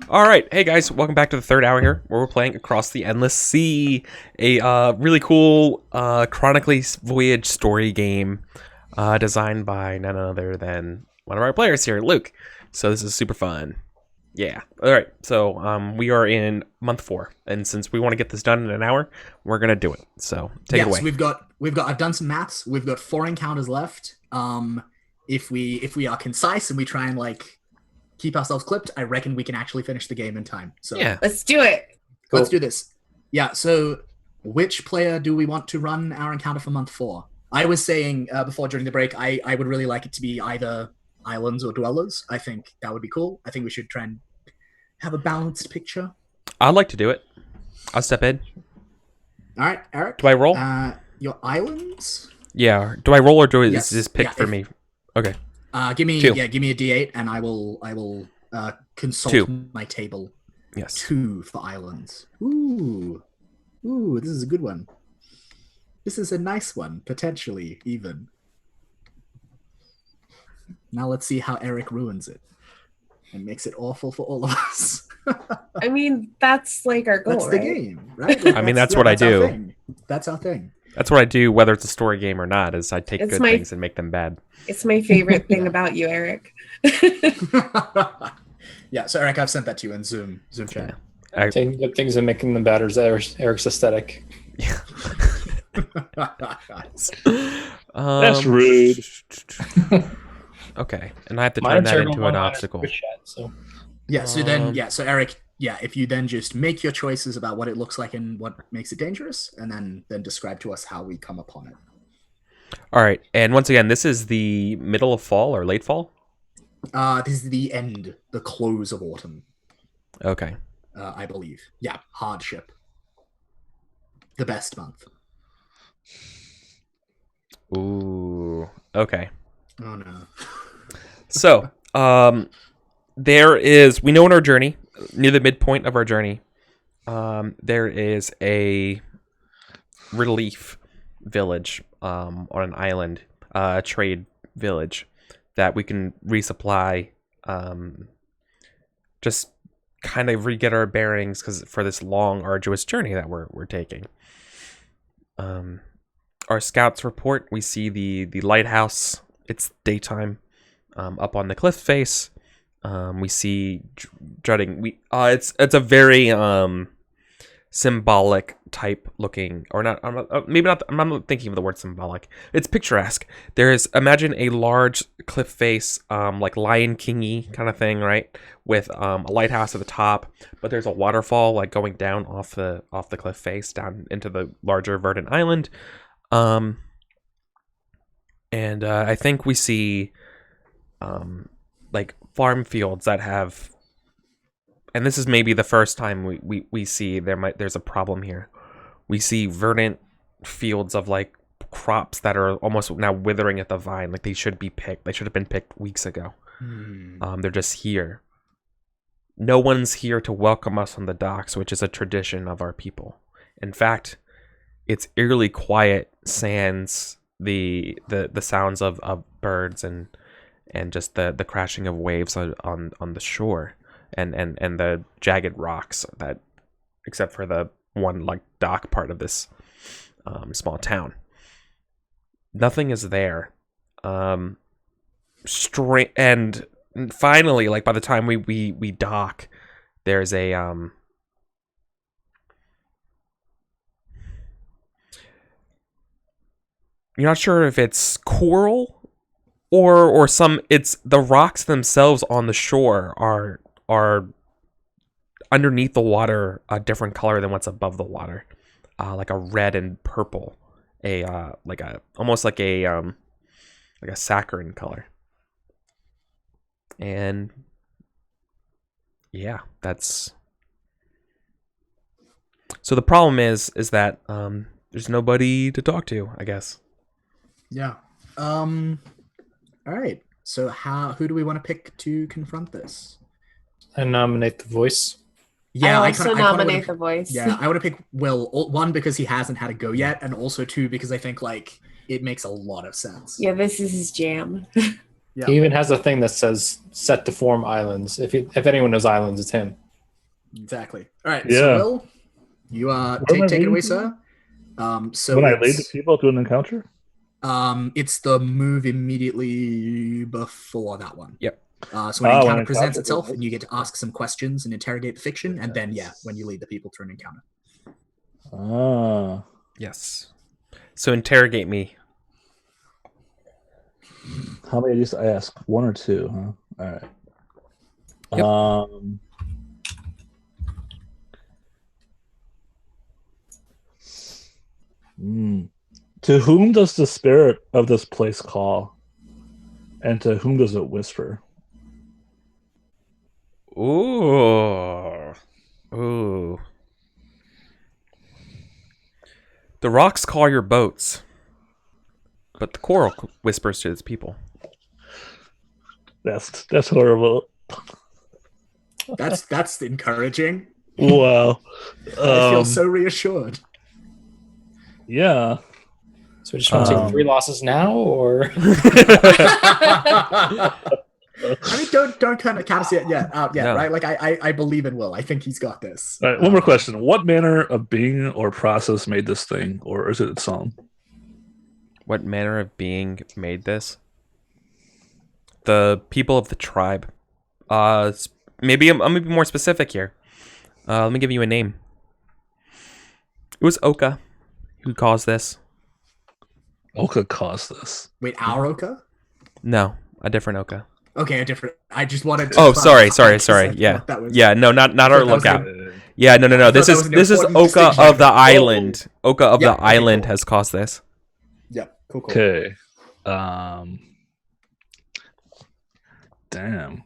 All right, hey guys, welcome back to the third hour here, where we're playing Across the Endless Sea, a really cool chronically voyage story game designed by none other than one of our players here, Luke. So this is super fun. Yeah. All right. So we are in month 4, and since we want to get this done in an hour, we're gonna do it. So take it away. So we've got I've done some maths. We've got 4 encounters left. If we are concise and we try and keep ourselves clipped, I reckon we can actually finish the game in time. So Yeah. Let's do it. Cool. Let's do this. Yeah, so which player do we want to run our encounter for month 4? I was saying before during the break, I would really like it to be either islands or dwellers. I think that would be cool. I think we should try and have a balanced picture. I'd like to do it. I'll step in. All right, Eric. Do I roll? Your islands? Yeah. Do I roll or Yes. is this picked for me? Okay. Give me 2. a D8, and I will consult 2. my table. Yes. 2 for islands. Ooh, this is a good one. This is a nice one, potentially even. Now let's see how Eric ruins it and makes it awful for all of us. I mean, that's like our goal. That's the right? game, right? I mean, that's what I do. That's our thing. That's what I do, whether it's a story game or not, is I take good things and make them bad. It's my favorite thing about you, Eric. Yeah, so Eric, I've sent that to you in Zoom chat. Yeah. Taking good things and making them bad is Eric's aesthetic. Yeah. That's rude. Okay, and I have to turn that into an obstacle. So So Eric, if you then just make your choices about what it looks like and what makes it dangerous, and then describe to us how we come upon it. All right, and once again, this is the middle of fall or late fall? This is the end, the close of autumn. Okay. I believe. Yeah, hardship. The best month. Ooh, okay. Oh no. So, we know in our journey, near the midpoint of our journey, there is a relief village on an island, a trade village that we can resupply, just kind of re-get our bearings for this long, arduous journey that we're taking. Our scouts report, we see the lighthouse. It's daytime, up on the cliff face. We see jutting. It's a very symbolic type looking, or not. Maybe not. I'm not thinking of the word symbolic. It's picturesque. Imagine a large cliff face, like Lion King-y kind of thing, right? With a lighthouse at the top, but there's a waterfall like going down off the cliff face down into the larger verdant island. And I think we see like farm fields that have, and this is maybe the first time we see there's a problem here. We see verdant fields of like crops that are almost now withering at the vine, like they should be picked. They should have been picked weeks ago. They're just here. No one's here to welcome us on the docks, which is a tradition of our people. In fact, it's eerily quiet, sans the sounds of birds and just the crashing of waves on the shore and the jagged rocks, that except for the one like dock part of this small town. Nothing is there. And finally, like by the time we dock, there's a you're not sure if it's coral or it's the rocks themselves on the shore are underneath the water a different color than what's above the water, like a red and purple, almost like a saccharine color. And yeah, that's so the problem is that there's nobody to talk to, I guess. Yeah. All right. So who do we want to pick to confront this? I nominate the voice. Yeah, I also nominate the voice. Yeah, I want to pick Will. One, because he hasn't had a go yet, and also 2, because I think it makes a lot of sense. Yeah, this is his jam. Yeah. He even has a thing that says set to form islands. If anyone knows islands, it's him. Exactly. All right. Yeah. So Will, you Where am I take it leading away, to? sir. So When I lead the it's people to an encounter? it's the move immediately before that one. Yep. So when an When encounter an presents encounter itself, presents and you get to ask some questions and interrogate the fiction, and then Yes. when you lead the people through an encounter. Ah. Yes. So interrogate me. How many of these I ask? One or two, huh? All right. Yep. To whom does the spirit of this place call? And to whom does it whisper? Ooh. Ooh. The rocks call your boats, but the coral whispers to its people. That's horrible. That's encouraging. Wow. I feel so reassured. Yeah. So we just want to take 3 losses now, or I mean, don't kind of see it yet, No. right? Like I believe in Will. I think he's got this. All right, one more question. What manner of being or process made this thing, or is it its own? What manner of being made this? The people of the tribe. Maybe I'm gonna be more specific here. Let me give you a name. It was Oka who caused this. Oka caused this. Wait, our Oka? No, a different Oka. Okay, a different. I just wanted to. Oh, sorry. clarify, 'cause I Yeah, thought that was- yeah. No, not I our thought that was lookout. an- Yeah, no. I thought This that is was an this is important Oka distinction. of the Oh. island. Oka of Yeah, the okay, island cool. has caused this. Yeah, cool. Okay. Damn.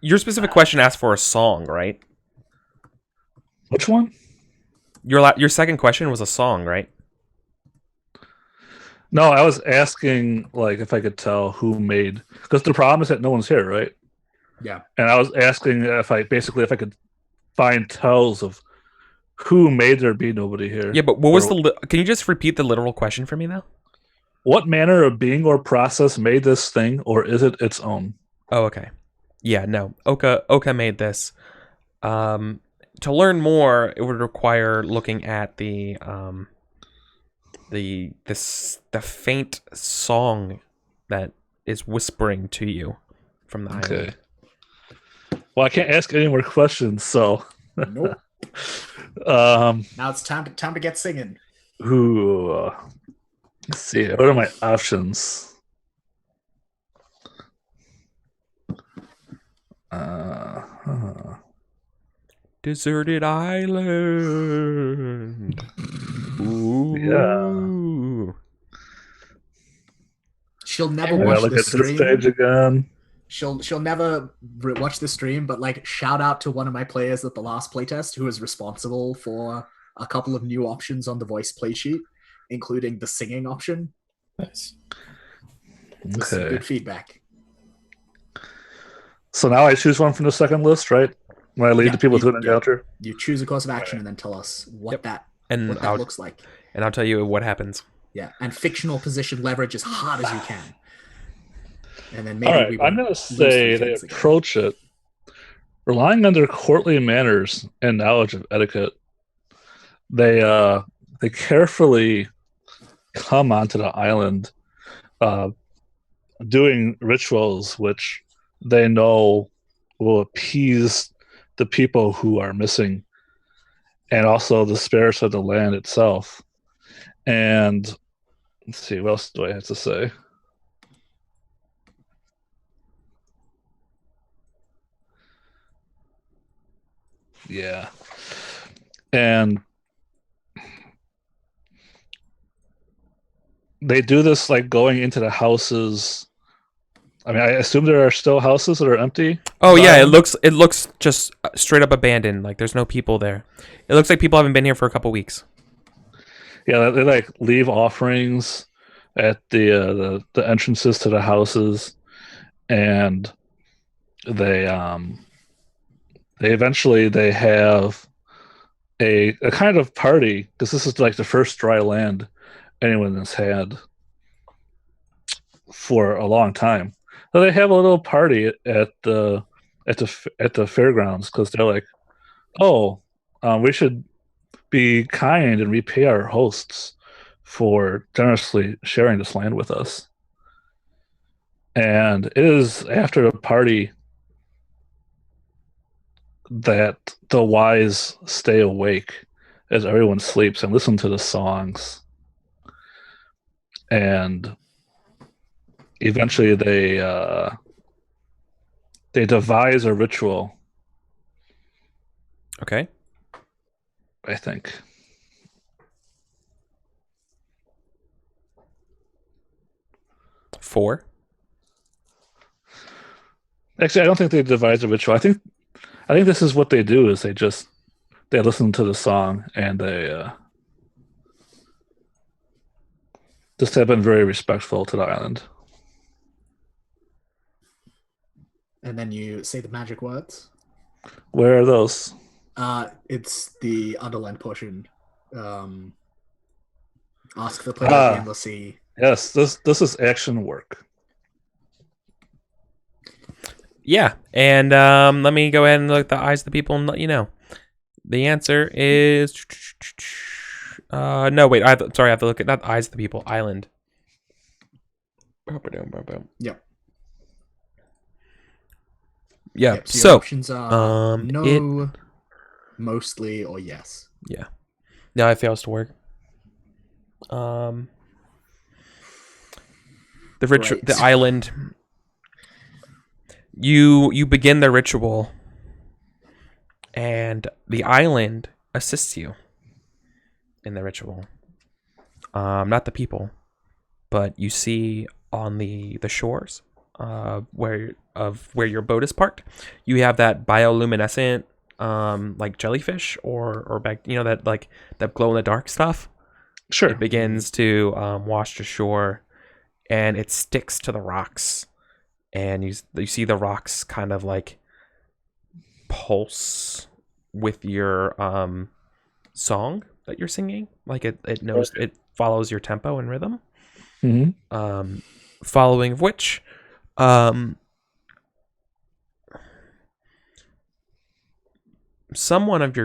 Your specific question asked for a song, right? Which one? Your second question was a song, right? No, I was asking like if I could tell who made, because the problem is that no one's here, right? Yeah. And I was asking if I could find tells of who made there be nobody here. Yeah, but what was Or can you just repeat the literal question for me though? what manner of being or process made this thing, or is it its own? Oh, okay. Yeah, no. Oka made this. To learn more, it would require looking at the faint song that is whispering to you from the Okay. island. Well, I can't ask any more questions, so Nope. um Now it's time to get singing. who let's see, what are my options? Deserted island. Ooh. She'll I never gotta watch look the at this stream. page again. She'll never watch the stream, but like shout out to one of my players at the last playtest who is responsible for a couple of new options on the voice play sheet, including the singing option. nice. With some Okay. good feedback. So now I choose one from the second list, right? When I lead Yeah, the people to an yeah. encounter. You choose a course of action and then tell us what that I'll looks like. tell you what happens. Yeah, and fictional position leverage as hard as you can. And then All maybe right, we I'm will gonna lose say these they things again. approach it relying on their courtly manners and knowledge of etiquette. They carefully come onto the island, doing rituals which they know will appease the people who are missing, and also the spirits of the land itself. And let's see, what else do I have to say? Yeah. And they do this like going into the houses. I mean, I assume there are still houses that are empty. Oh yeah, it looks just straight up abandoned. Like there's no people there. It looks like people haven't been here for a couple weeks. Yeah, they like leave offerings at the entrances to the houses, and they eventually they have a kind of party, because this is like the first dry land anyone has had for a long time. So they have a little party at the fairgrounds because they're like, oh, we should be kind and repay our hosts for generously sharing this land with us. And it is after the party that the wise stay awake as everyone sleeps and listen to the songs. And eventually they devise a ritual, Okay. I think. Four. Actually, I don't think they devise a ritual. I think this is what they do is they listen to the song and they just have been very respectful to the island. And then you say the magic words. Where are those? It's the underlined portion. Ask the player at the endless sea. Yes, this is action work. Yeah, and let me go ahead and look at the eyes of the people and let you know. The answer is no, wait. I have to look at not the eyes of the people. Island. Yep. Yeah. Yep, your So options are no, mostly, or yes. yeah. No, it fails to work. The Right. the island. You begin the ritual, and the island assists you in the ritual. Not the people, but you see on the shores, where your boat is parked, you have that bioluminescent, like jellyfish or back, that like that glow in the dark stuff. Sure. It begins to wash ashore, and it sticks to the rocks. And you see the rocks kind of like pulse with your song that you're singing. Like it knows, it follows your tempo and rhythm. Mm-hmm. Following of which, someone of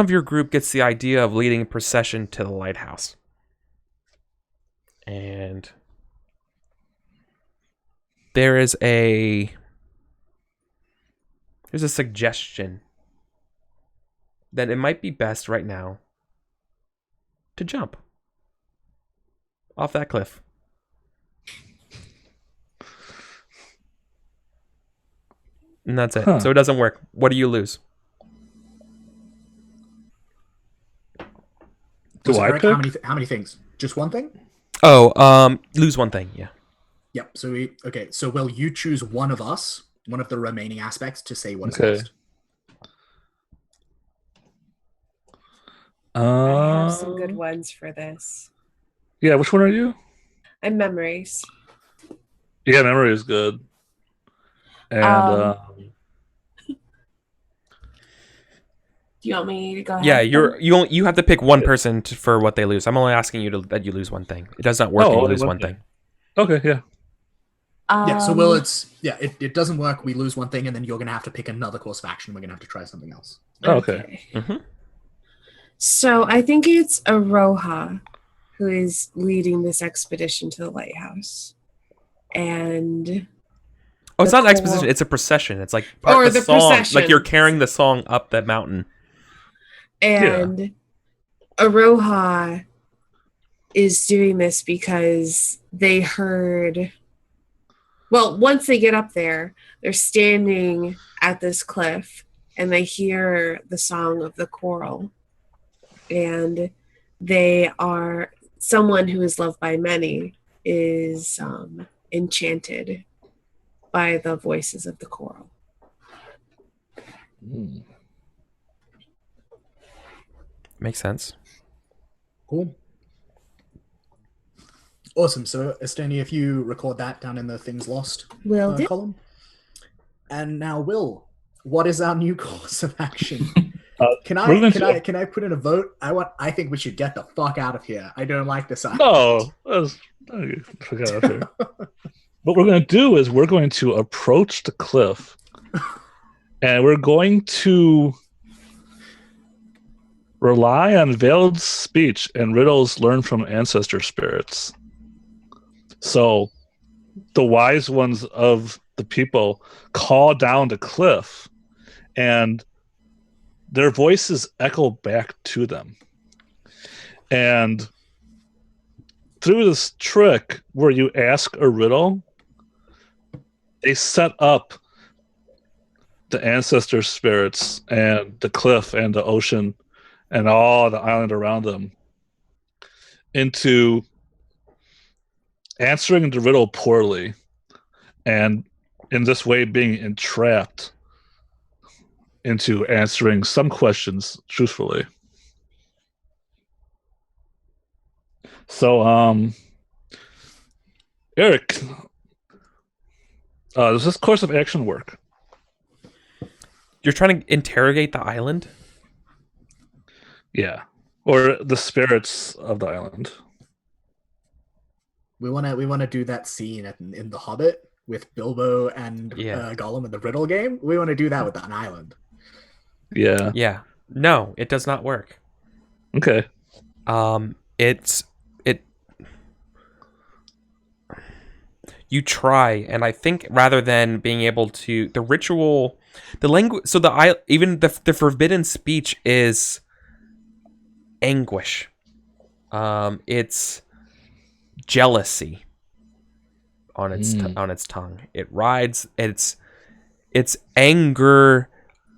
your group, gets the idea of leading a procession to the lighthouse. And there's a suggestion that it might be best right now to jump off that cliff. And that's it. Huh. So it doesn't work. What do you lose? Do I Eric, pick? how many things? Just one thing? Oh, lose one thing. Yeah. Yep. So will you choose one of us, one of the remaining aspects, to say what is Okay. lost? I have some good ones for this. Yeah, which one are you? And memories. Yeah, memory is good. And Do you want me to go ahead? Yeah, you have to pick one person for what they lose. I'm only asking you that you lose one thing. It does not work and you lose one thing. okay, yeah. Yeah. So it doesn't work. We lose one thing, and then you're gonna have to pick another course of action. We're gonna have to try something else. Oh, okay. Mm-hmm. So I think it's Aroha who is leading this expedition to the lighthouse. And Oh, it's the not an exposition. coral- It's a procession. It's like Or the the song. procession. Like you're carrying the song up that mountain. And Aroha is doing this because they heard. Well, once they get up there, they're standing at this cliff and they hear the song of the coral. And they are someone who is loved by many is enchanted by the voices of the choral. Makes sense. Cool. Awesome. So, Estonia, if you record that down in the things lost Will do. column. And now, Will, what is our new course of action? Can we're going can I put in a vote? I think we should get the fuck out of here. I don't like this. No, forget out here. What we're going to do is we're going to approach the cliff, and we're going to rely on veiled speech and riddles learned from ancestor spirits. So the wise ones of the people call down the cliff, and their voices echo back to them. And through this trick where you ask a riddle, they set up the ancestor spirits and the cliff and the ocean and all the island around them into answering the riddle poorly, and in this way being entrapped into answering some questions truthfully. So, Eric, does this course of action work? You're trying to interrogate the island? Yeah. Or the spirits of the island. We wanna do that scene in The Hobbit with Bilbo and Gollum in the riddle game. We want to do that with an island. Yeah. Yeah. No, it does not work. Okay. You try, and I think rather than being able to the ritual, the language, so even the forbidden speech is anguish. It's jealousy on its tongue. It rides it's anger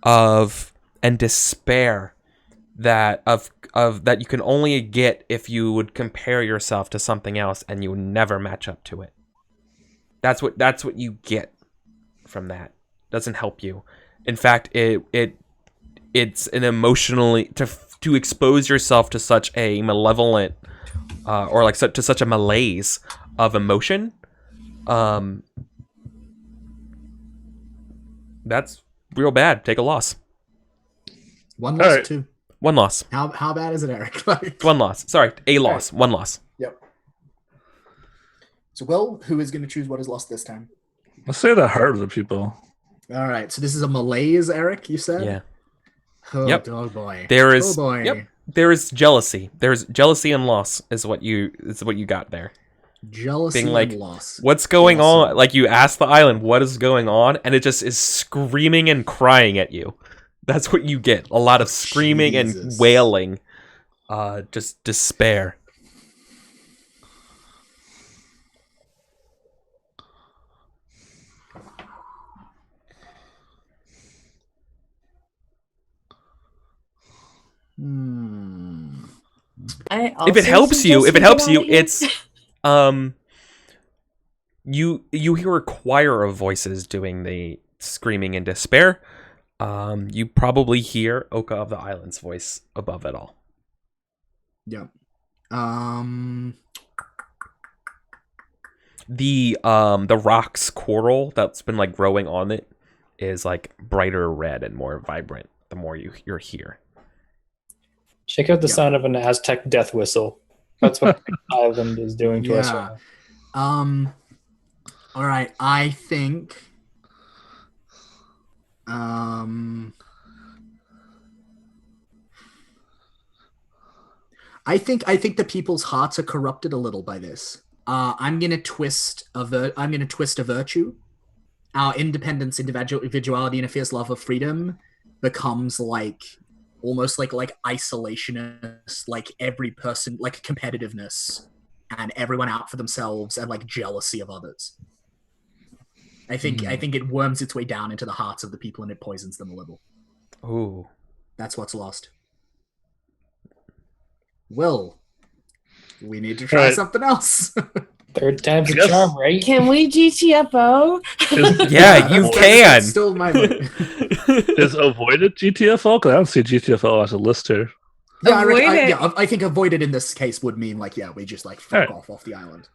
and despair that you can only get if you would compare yourself to something else, and you would never match up to it. That's what you get from that. Doesn't help you. In fact, it's an emotionally to expose yourself to such a malevolent to such a malaise of emotion. That's real bad. Take a loss. One loss, All right. 2. One loss. How bad is it, Eric? Like, One loss. Sorry, a loss. Right. One loss. Yep. So, Will, who is going to choose what is lost this time? Let's say the heart of the people. All right. So this is a malaise, Eric. You said. Yeah. Oh, Yep. oh boy. There is. Oh boy. Yep. There is jealousy. There's jealousy and loss. Is what you got there. Jealousy Being like, and loss. What's going Jealousy. on? Like, you ask the island, what is going on, and it just is screaming and crying at you. That's what you get. A lot of screaming Jesus. and wailing. Just despair. If it helps you, it's you hear a choir of voices doing the screaming in despair. You probably hear Oka of the Island's voice above it all. Yeah. The rock's coral that's been like growing on it is like brighter red and more vibrant the more you're here. Check out the sound of an Aztec death whistle. That's what the island is doing to us. Yeah. Right now. All right. I think. I think the people's hearts are corrupted a little by this. I'm gonna twist a virtue. Our independence, individuality, and a fierce love of freedom becomes like almost like isolationist, like every person, like competitiveness, and everyone out for themselves, and like jealousy of others. I think it worms its way down into the hearts of the people, and it poisons them a little. Ooh. That's what's lost. Will, we need to try Right. something else. Third time's a Yes. charm, right? Can we GTFO? Yeah, you can. That's still my vote. Is avoided GTFO? Because I don't see GTFO as a list here. Yeah, Avoid it. I think avoided in this case would mean like, yeah, we just like fuck off the island.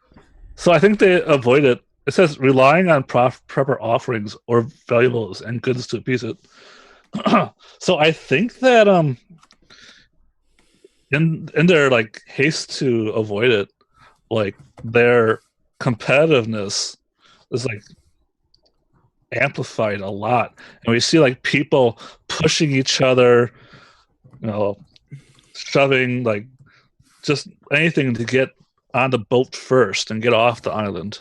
So I think they avoid it. It says relying on proper offerings or valuables and goods to appease it. So I think that in their like haste to avoid it, like their competitiveness is like amplified a lot, and we see like people pushing each other, you know, shoving, like just anything to get on the boat first and get off the island.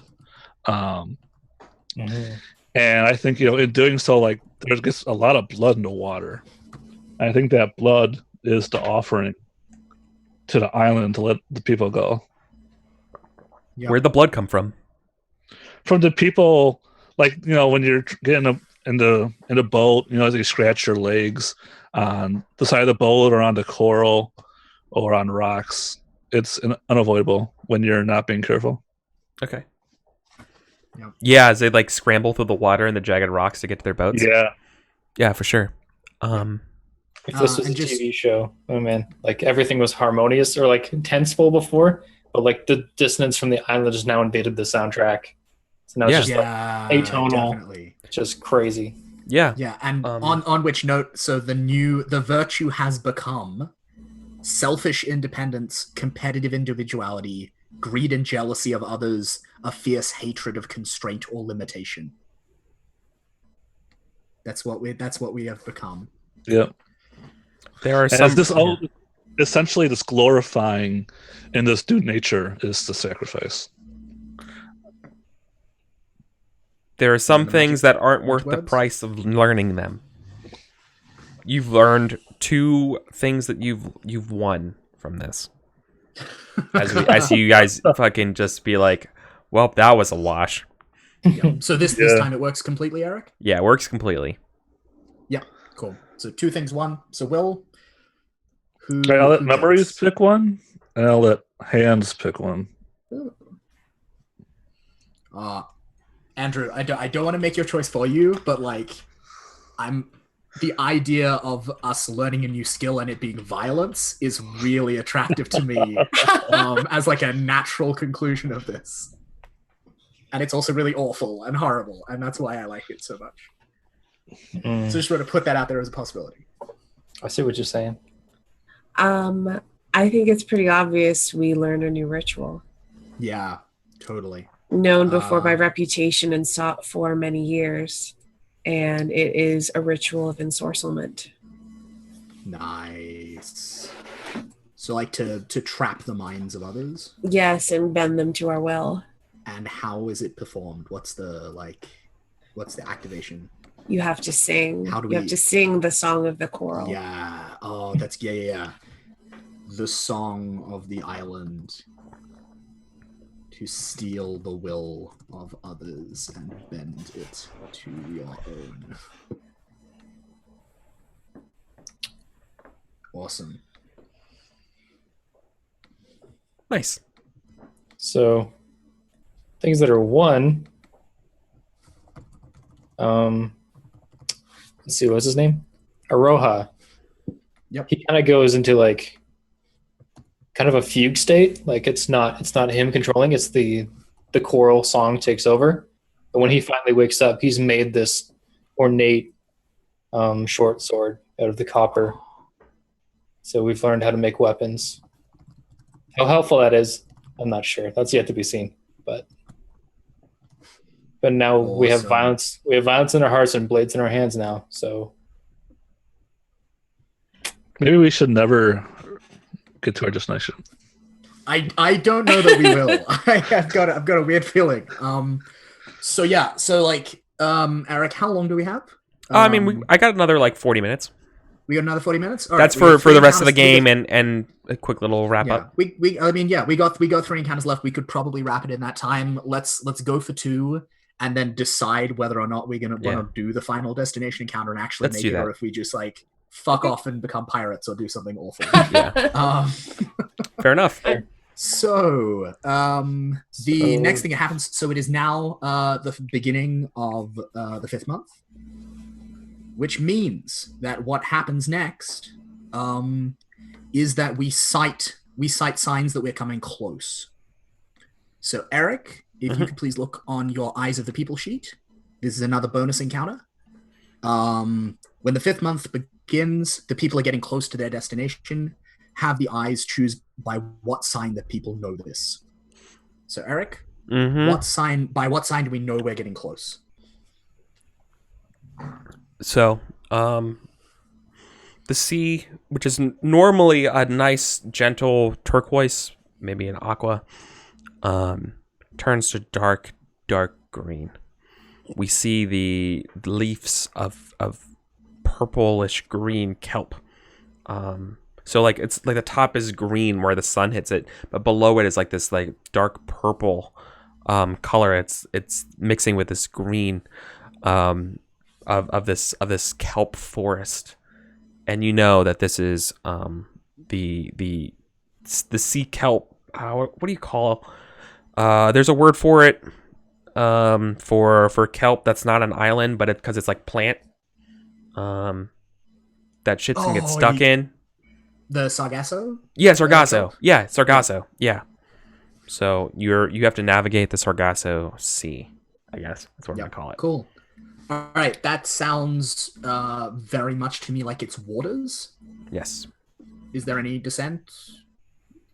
And I think, in doing so, like there gets a lot of blood in the water. I think that blood is the offering to the island to let the people go. Yep. Where'd the blood come from? From the people, like, when you're getting in the boat, as you scratch your legs on the side of the boat or on the coral or on rocks, it's unavoidable when you're not being careful. Okay. Yep. Yeah, as they like scramble through the water and the jagged rocks to get to their boats. Yeah, for sure. If this was a TV show, oh man, like everything was harmonious or like tenseful before, but like the dissonance from the island has now invaded the soundtrack. So now it's just like atonal, definitely. just crazy. Yeah. Yeah, and on which note, so the virtue has become selfish independence, competitive individuality, greed and jealousy of others, a fierce hatred of constraint or limitation. That's what we have become. Yeah. There are essentially this glorifying in this due nature is the sacrifice. There are some things that aren't worth the price of learning them. You've learned 2 things that you've won from this. As you guys fucking just be like, well, that was a wash. Yeah. So this time it works completely, Eric? Yeah, it works completely. Yeah, cool. So 2 things, 1. So Will, I'll let memories pick one, and I'll let hands pick one. Andrew, I don't want to make your choice for you, but like, the idea of us learning a new skill and it being violence is really attractive to me as like a natural conclusion of this. And it's also really awful and horrible, and that's why I like it so much. So just want to put that out there as a possibility. I see what you're saying. I think it's pretty obvious we learned a new ritual. Yeah, totally. Known before by reputation and sought for many years. And it is a ritual of ensorcelment. Nice. So like to trap the minds of others? Yes, and bend them to our will. And how is it performed? What's the activation? You have to sing. You have to sing the song of the coral. Yeah. Oh, that's yeah. The song of the island. To steal the will of others and bend it to your own. Awesome. Nice. So, things that are 1. Let's see, what's his name? Aroha. Yep. He kind of goes into like kind of a fugue state. Like it's not him controlling, it's the choral song takes over. But when he finally wakes up, he's made this ornate short sword out of the copper. So we've learned how to make weapons. How helpful that is, I'm not sure. That's yet to be seen. But now we have violence. We have violence in our hearts and blades in our hands now. So maybe we should never get to our destination. I don't know that we will. I've got a weird feeling. So Eric, how long do we have? I got another like 40 minutes. We got another 40 minutes. All That's right, for the rest of the game and a quick little wrap up. We got 3 encounters left. We could probably wrap it in that time. Let's go for 2 and then decide whether or not we're gonna want to do the final destination encounter and actually make it, or if we just like fuck off and become pirates or do something awful. Yeah. Fair enough. So, next thing that happens, so it is now the beginning of the 5th month, which means that what happens next is that we cite signs that we're coming close. So, Eric, if you could please look on your Eyes of the People sheet. This is another bonus encounter. When the 5th month begins, the people are getting close to their destination. Have the eyes choose by what sign that people know this. So, Eric, by what sign do we know we're getting close? So, the sea, which is normally a nice, gentle turquoise, maybe an aqua, turns to dark green. We see the leaves of purplish green kelp. So like it's like the top is green where the sun hits it, but below it is like this like dark purple color. It's mixing with this green of this kelp forest, and you know that this is the sea kelp. What do you call? There's a word for it. For kelp that's not an island, but because it's like plant that shits can get stuck in. The Sargasso? Yeah, Sargasso. Yeah, Sargasso. Yeah. So you have to navigate the Sargasso Sea, I guess that's what I'm gonna call it. Cool. All right, that sounds very much to me like it's waters. Yes. Is there any descent?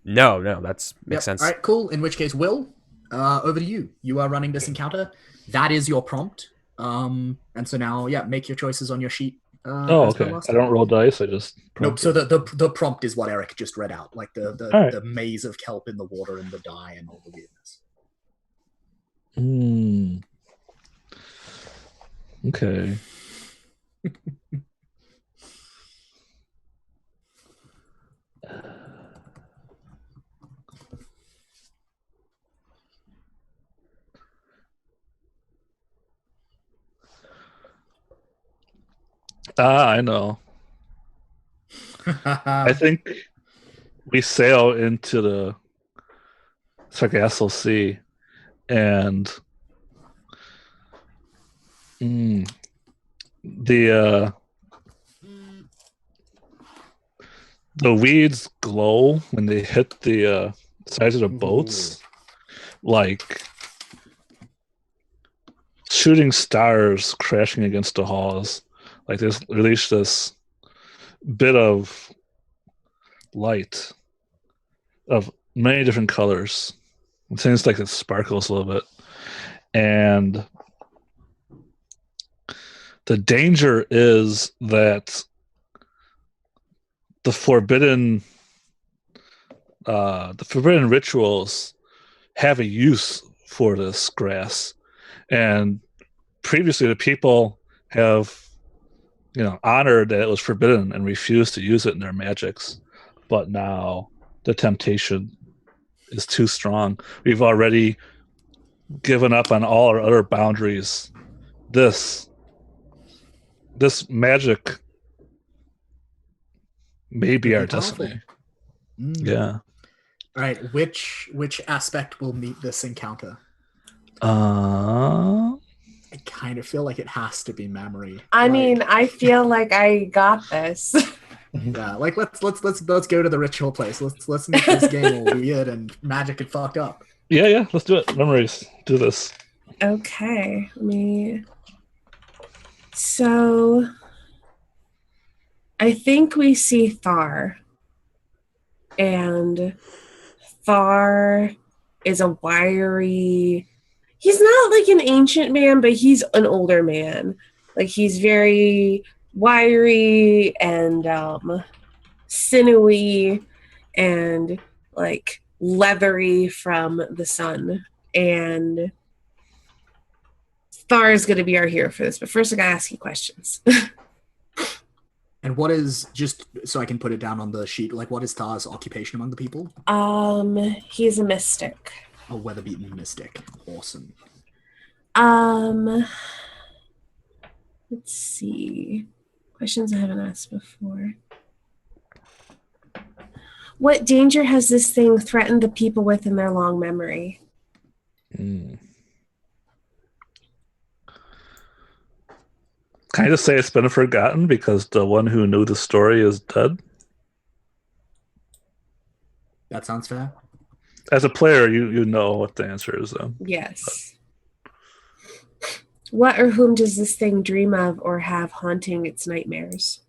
No, that's makes sense. All right, cool. In which case, Will, over to you. You are running this encounter. That is your prompt. And so now, make your choices on your sheet. Okay. I don't roll dice. I just nope. So the prompt is what Eric just read out, like the maze of kelp in the water and the dye and all the weirdness. Okay. I know. I think we sail into the Sargasso Sea, and the weeds glow when they hit the sides of the boats, like shooting stars crashing against the hulls. Like there's released this bit of light of many different colors. It seems like it sparkles a little bit. And the danger is that the forbidden rituals have a use for this grass. And previously the people have honored that it was forbidden and refused to use it in their magics. But now the temptation is too strong. We've already given up on all our other boundaries. This magic may be our destiny. Yeah. All right. Which aspect will meet this encounter? I kind of feel like it has to be memory. I mean, I feel like I got this. Yeah, like let's go to the ritual place. Let's make this game weird and magic and fucked up. Yeah, let's do it. Memories. Do this. Okay. So I think we see Thar. And Thar is a wiry. He's not like an ancient man, but he's an older man. Like he's very wiry and sinewy and like leathery from the sun. And Thar is going to be our hero for this. But first, I got to ask you questions. And what is, just so I can put it down on the sheet, like what is Thar's occupation among the people? He's a mystic. A weather-beaten mystic. Awesome. Let's see. Questions I haven't asked before. What danger has this thing threatened the people with in their long memory? Can I just say it's been forgotten because the one who knew the story is dead? That sounds fair. As a player, you know what the answer is, though. Yes. What or whom does this thing dream of or have haunting its nightmares?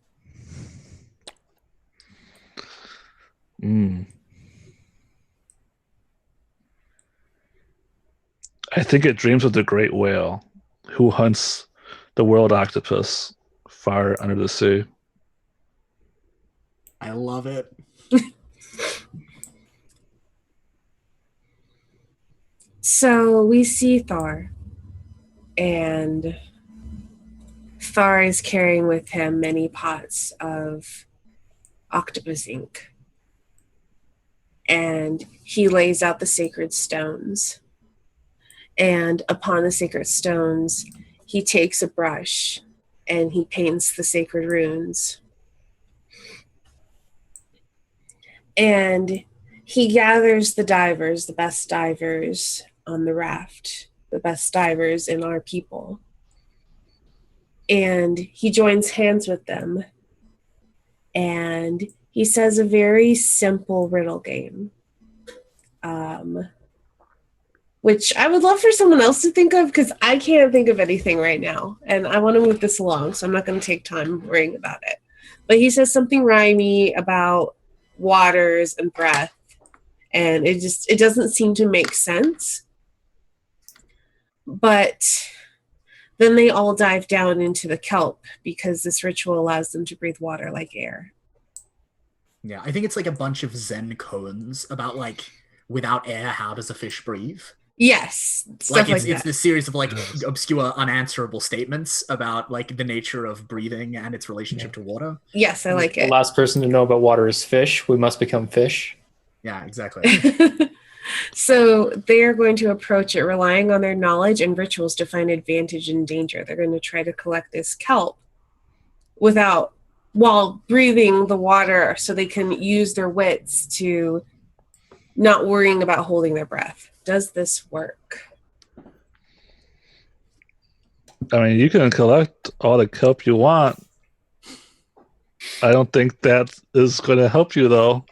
I think it dreams of the great whale who hunts the world octopus far under the sea. I love it. So we see Thar, and Thar is carrying with him many pots of octopus ink. And he lays out the sacred stones. And upon the sacred stones, he takes a brush and he paints the sacred runes. And he gathers the divers, the best divers on the raft, the best divers in our people. And he joins hands with them. And he says a very simple riddle game, which I would love for someone else to think of, because I can't think of anything right now. And I want to move this along, so I'm not going to take time worrying about it. But he says something rhymey about waters and breath, and it doesn't seem to make sense. But then they all dive down into the kelp because this ritual allows them to breathe water like air. Yeah, I think it's like a bunch of Zen koans about like, without air, how does a fish breathe? Yes, like it's this series of like obscure, unanswerable statements about like the nature of breathing and its relationship to water. Yes, I like it. The last person to know about water is fish. We must become fish. Yeah, exactly. So they are going to approach it relying on their knowledge and rituals to find advantage and danger. They're going to try to collect this kelp while breathing the water, so they can use their wits to not worrying about holding their breath. Does this work? I mean, you can collect all the kelp you want. I don't think that is going to help you, though.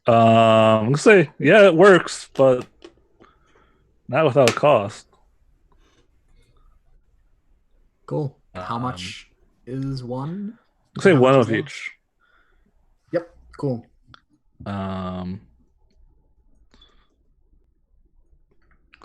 I'm going to say, yeah, it works, but not without cost. Cool. How much is one? I'll say one of each. Yep. Cool.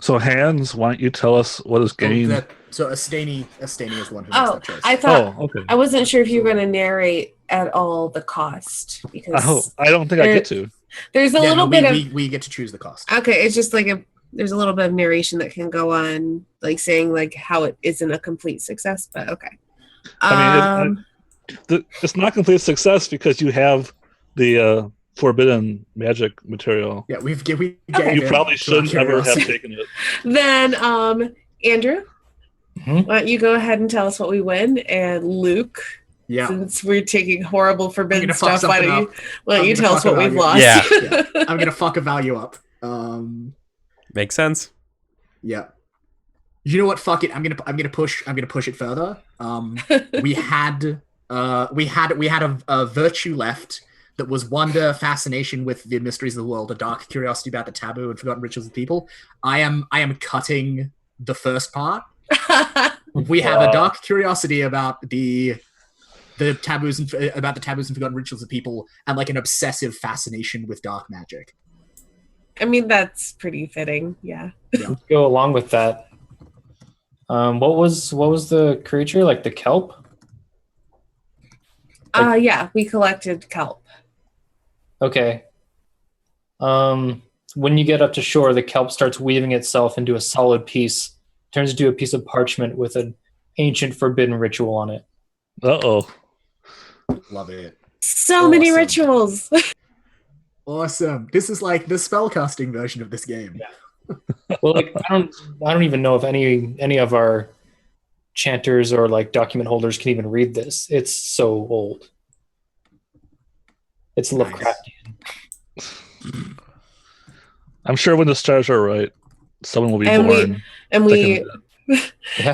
So Hans, why don't you tell us what is gained? So Astani is the one who makes that choice. I thought. Okay. I wasn't sure if you were going to narrate at all the cost, because I don't think I get to. There's a little bit of we get to choose the cost. Okay, it's just like there's a little bit of narration that can go on, like saying like how it isn't a complete success, but okay. I mean, it's not complete success because you have the forbidden magic material. Yeah, we You probably shouldn't ever have taken it. Then, Andrew, why don't you go ahead and tell us what we win? And Luke, since we're taking horrible forbidden stuff, why don't you tell us what we've lost? Yeah. I'm gonna fuck a value up. Makes sense. Yeah. You know what? Fuck it. I'm gonna push it further. We had a virtue left that was wonder, fascination with the mysteries of the world, a dark curiosity about the taboo and forgotten rituals of people. I am cutting the first part. We have a dark curiosity about the taboos and forgotten rituals of people, and like an obsessive fascination with dark magic. I mean, that's pretty fitting. Yeah. Let's go along with that. What was the creature, like the kelp? Yeah, we collected kelp. Okay. When you get up to shore, the kelp starts weaving itself into a solid piece, turns into a piece of parchment with an ancient forbidden ritual on it. Uh-oh. Love it. So many rituals. Awesome. This is like the spellcasting version of this game. Yeah. Well, like I don't even know if any of our chanters or like document holders can even read this. It's so old. It's Lovecraftian. I'm sure when the stars are right, someone will be born.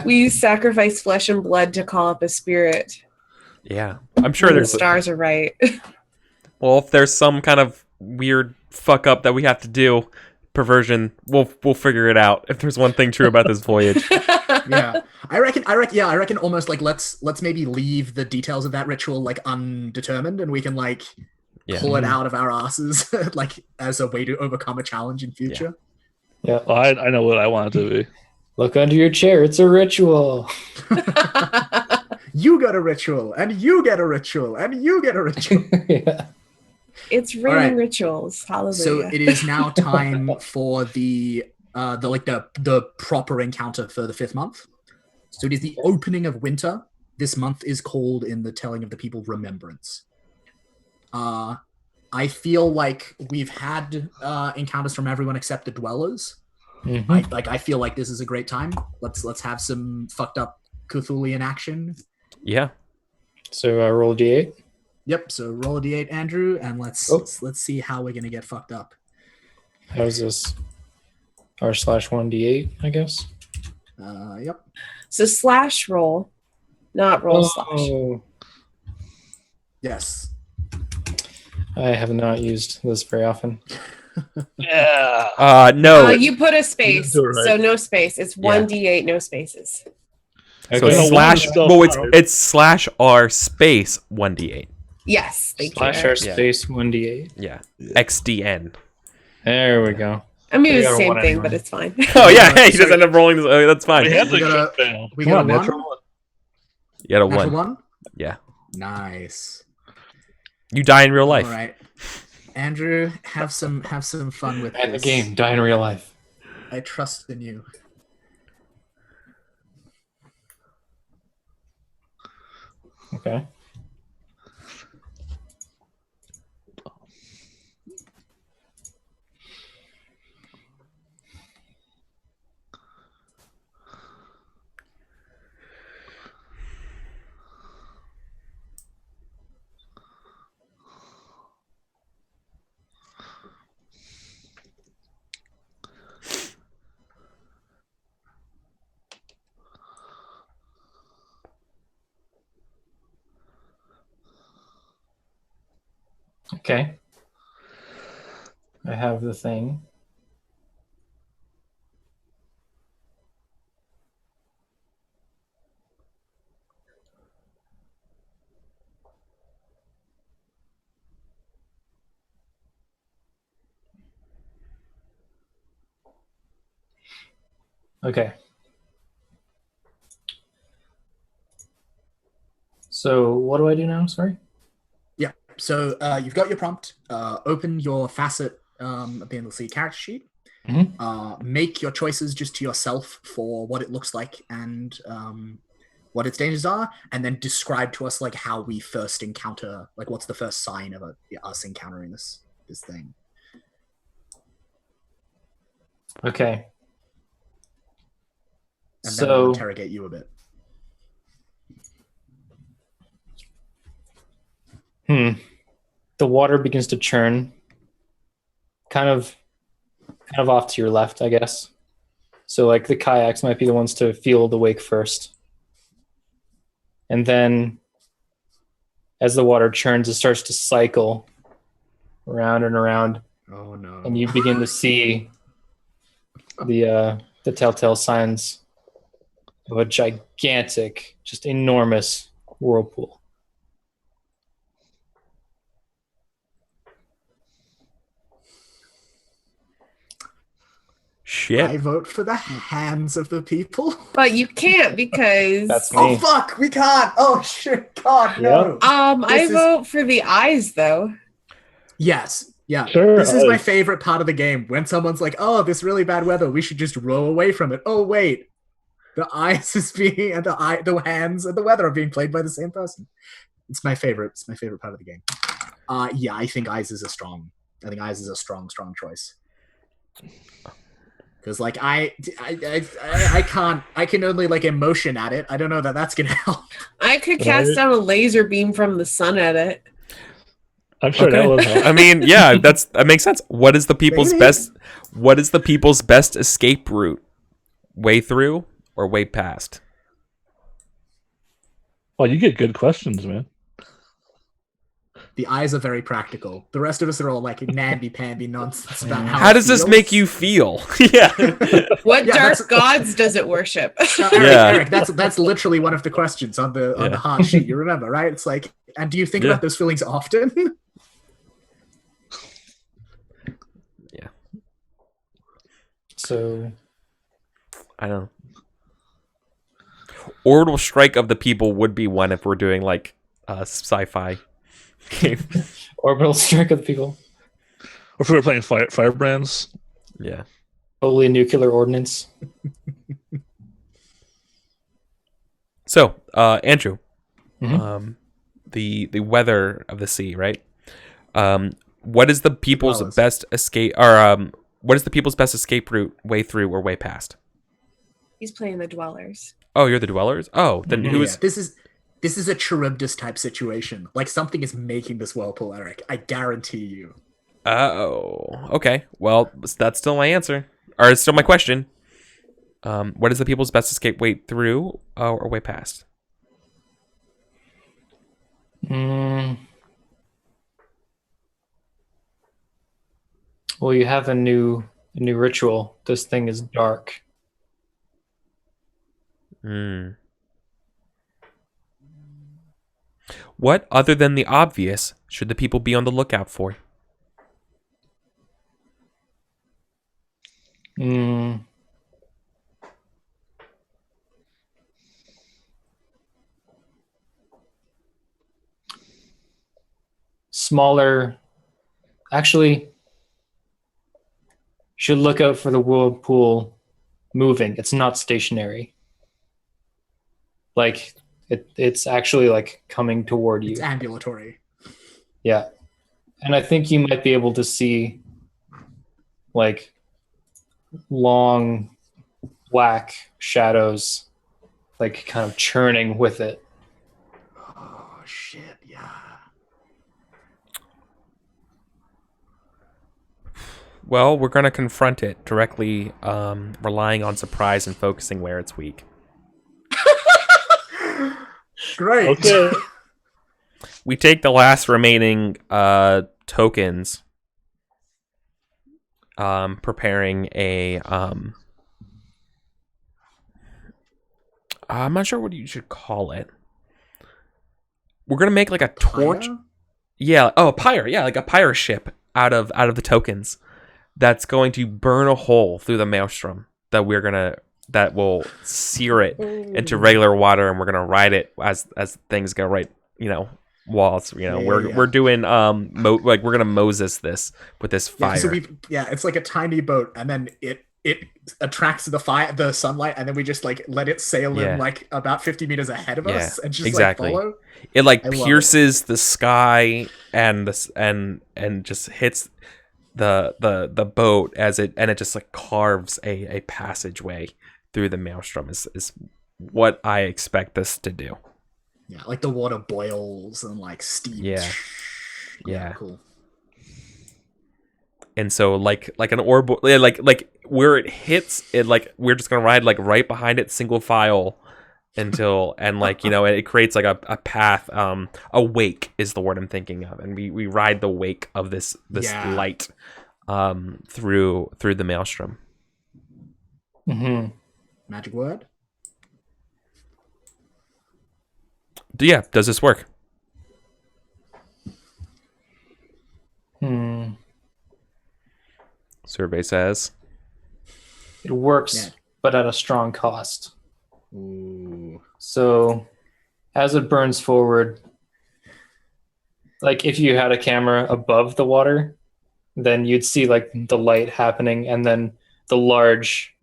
We sacrifice flesh and blood to call up a spirit. Yeah, I'm sure the stars are right. Well, if there's some kind of weird fuck up that we have to do, perversion, we'll figure it out. If there's one thing true about this voyage. Yeah, I reckon almost like let's maybe leave the details of that ritual like undetermined, and we can like pull it out of our asses like as a way to overcome a challenge in future. Yeah. Well, I know what I want it to be. Look under your chair. It's a ritual. You get a ritual, and you get a ritual, and you get a ritual. Yeah. It's raining Alright. rituals. Hallelujah. So it is now time for the proper encounter for the 5th month. So it is the opening of winter. This month is called, in the telling of the people, Remembrance. I feel like we've had encounters from everyone except the dwellers. Mhm. I feel like this is a great time. Let's have some fucked up Cthulhian action. Yeah. So roll a d8. Yep. So roll a d8, Andrew, and let's see how we're gonna get fucked up. How's this? R/1d8, I guess. Yep. So slash roll, not roll slash. Oh, Yes. I have not used this very often. Yeah. No. You put a space, do it right. so no space. It's 1d8, no spaces. So Okay. it's No, slash. one is still Well, it's fine. it's slash r space 1d8. Yes, thank Slash you. R space 1d8. Yeah. XDN. There we go. I mean, We it's the got same one thing, anyway. but it's fine. Oh yeah, he just ended up rolling. That's fine. We had We the got shit fail. we Come got on, a natural one? one. You got a Natural one. one? Yeah. Nice. You die in real life. All right. Andrew, have some fun with And the this. game, die in real life. I trust in you. Okay. Okay. I have the thing. Okay. So what do I do now? Sorry. Yeah. So you've got your prompt. Open your facet ability character sheet. Make your choices just to yourself for what it looks like and what its dangers are, and then describe to us like how we first encounter, like what's the first sign of us encountering this thing. Okay. And then we'll So interrogate you a bit. the water begins to churn, kind of off to your left, I guess. So like the kayaks might be the ones to feel the wake first. And then as the water churns, it starts to cycle around and around, Oh no. and you begin to see the telltale signs of a gigantic, just enormous whirlpool. Shit. I vote for the hands of the people. But you can't because That's Oh me. fuck, we can't. Oh shit, God, no. I This is- vote for the eyes though. Yes. Yeah. Sure, This is my eyes. favorite part of the game. When someone's like, "Oh, this really bad weather, we should just row away from it." Oh wait, the eyes is being and the hands and the weather are being played by the same person. It's my favorite. It's my favorite part of the game. Yeah, I think eyes is a strong choice. Because like I can't. I can only like emotion at it. I don't know that that's gonna help. I could cast Right. down a laser beam from the sun at it. I'm sure that was I mean, yeah, that makes sense. What is the people's Maybe. best escape route? Way through or way past? Well, you get good questions, man. The eyes are very practical. The rest of us are all like namby-pamby nonsense about How it does this feels. make you feel? Yeah. What Yeah, dark that's- gods does it worship? Eric, Yeah. Eric, that's literally one of the questions on the Yeah. hard sheet. You remember, right? It's like, and do you think Yeah. about those feelings often? So I don't know. Orbital Strike of the People would be one if we're doing like a sci-fi game. orbital strike of the people. Or if we were playing Firebrands. Yeah. Holy nuclear ordinance. So, Andrew, Mhm. the weather of the sea, right? What is the people's Dwellers. best escape, or what is the people's best escape route, way through or way past? He's playing the dwellers. Oh, you're the dwellers. Oh, then who is? This is a Charybdis type situation. Like something is making this whirlpool, Eric. I guarantee you. Oh, okay. Well, that's still my answer, or it's still my question. What is the people's best escape, way through or way past? Mm. Well, you have a new ritual. This thing is dark. Hmm. What, other than the obvious, should the people be on the lookout for? Mm. Smaller. Actually, should look out for the whirlpool moving. It's not stationary. Like it's actually like coming toward you. It's ambulatory. Yeah. And I think you might be able to see like long black shadows like kind of churning with it. Oh shit! Yeah. Well, we're going to confront it directly, relying on surprise and focusing where it's weak. Great. Okay. We take the last remaining tokens, preparing a... I'm not sure what you should call it. We're going to make like a torch. Pyre? Yeah. Oh, a pyre. Yeah, like a pyre ship out of the tokens. That's going to burn a hole through the maelstrom that will sear it into regular water, and we're gonna ride it as things go right. Walls. We're doing we're gonna Moses this with this fire. It's like a tiny boat, and then it attracts the sunlight, and then we just like let it sail in like about 50 meters ahead of us, and just exactly. like follow. It like I love pierces the sky and just hits the boat as it just like carves a passageway through the maelstrom is what I expect this to do. Yeah, like the water boils and like steam. Yeah. Cool. And so like an orb, like where it hits it, like we're just gonna ride like right behind it, single file, until it creates like a path. A wake is the word I'm thinking of, and we ride the wake of this light through the maelstrom. Mm-hmm. Magic word. Yeah, does this work? Survey says it works, Yeah. but at a strong cost. Ooh. So as it burns forward, like if you had a camera above the water, then you'd see like the light happening, and then the large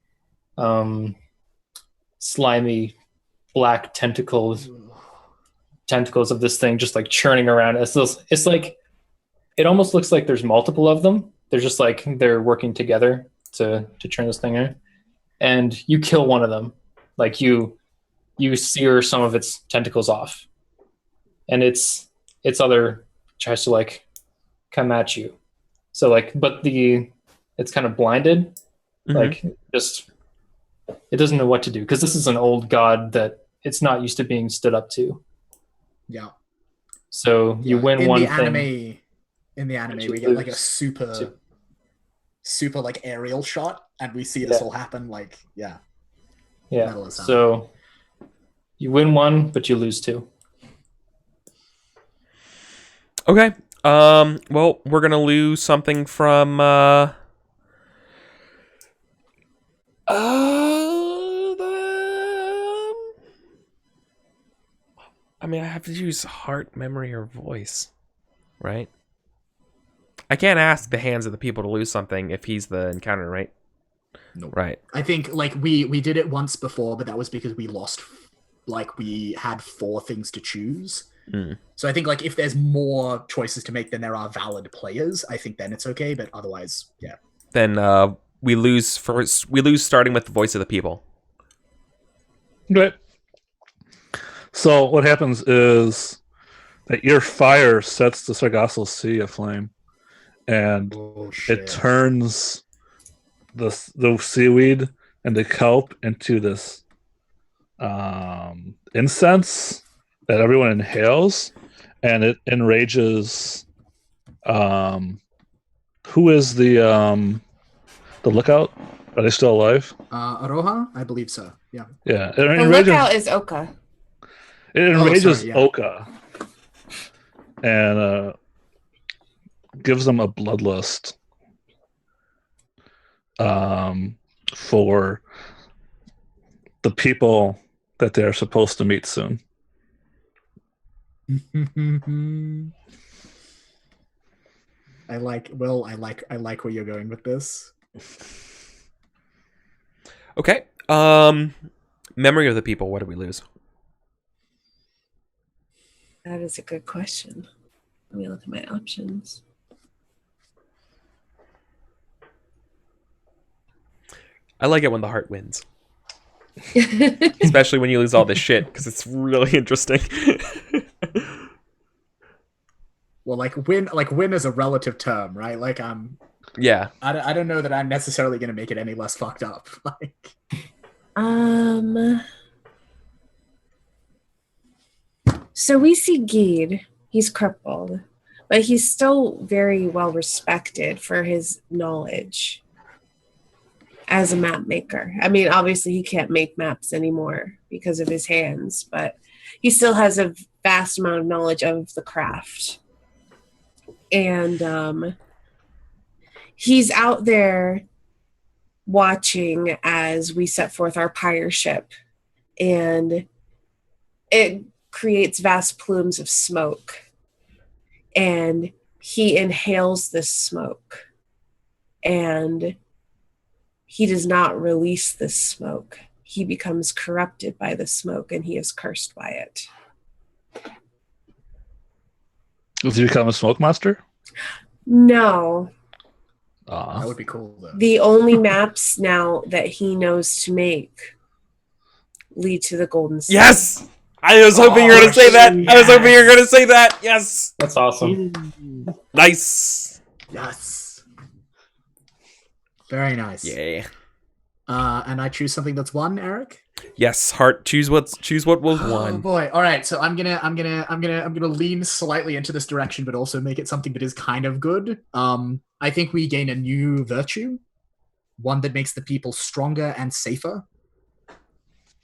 slimy black tentacles of this thing just like churning around. It's like it almost looks like there's multiple of them. They're just like they're working together to turn this thing in, and you kill one of them. Like you sear some of its tentacles off, and its other tries to like come at you. So like, but it's kind of blinded, like just it doesn't know what to do because this is an old god that it's not used to being stood up to. Yeah. So you win one thing. In the anime, you we get like a lose super like aerial shot, and we see this all happen. Like, yeah. So you win one, but you lose two. Okay. Well, we're gonna lose something from I mean, I have to use heart, memory, or voice, right? I can't ask the hands of the people to lose something if he's the encounter, right? No. Right. I think like we did it once before, but that was because we lost. Like we had 4 things to choose. So I think like if there's more choices to make than there are valid players, I think then it's okay. But otherwise, yeah. Then we lose first. We lose starting with the voice of the people. Okay. So what happens is that your fire sets the Sargasso Sea aflame, and it turns the seaweed and the kelp into this incense that everyone inhales, and it enrages. Who is the lookout? Are they still alive? Aroha, I believe so. Yeah. Yeah. The lookout is Oka. It enrages Oka and gives them a bloodlust for the people that they're supposed to meet soon. I like where you're going with this. Okay. Memory of the people. What do we lose? That is a good question. Let me look at my options. I like it when the heart wins. Especially when you lose all this shit, because it's really interesting. Well, win is a relative term, right? Like yeah. I don't know that I'm necessarily going to make it any less fucked up. Like, So we see Geed. He's crippled, but he's still very well respected for his knowledge as a map maker. I mean, obviously he can't make maps anymore because of his hands, but he still has a vast amount of knowledge of the craft. And he's out there watching as we set forth our pyre ship, and it creates vast plumes of smoke, and he inhales this smoke, and he does not release this smoke. He becomes corrupted by the smoke, and he is cursed by it. Does he become a smoke monster? No. That would be cool, though. The only maps now that he knows to make lead to the Golden Sea. Yes! I was hoping you were going to say that. Yes. I was hoping you were going to say that. Yes. That's awesome. Nice. Yes. Very nice. Yeah. And I choose something that's 1, Eric. Yes, heart. Choose what was 1. Oh boy! All right, so I'm gonna lean slightly into this direction, but also make it something that is kind of good. I think we gain a new virtue, one that makes the people stronger and safer.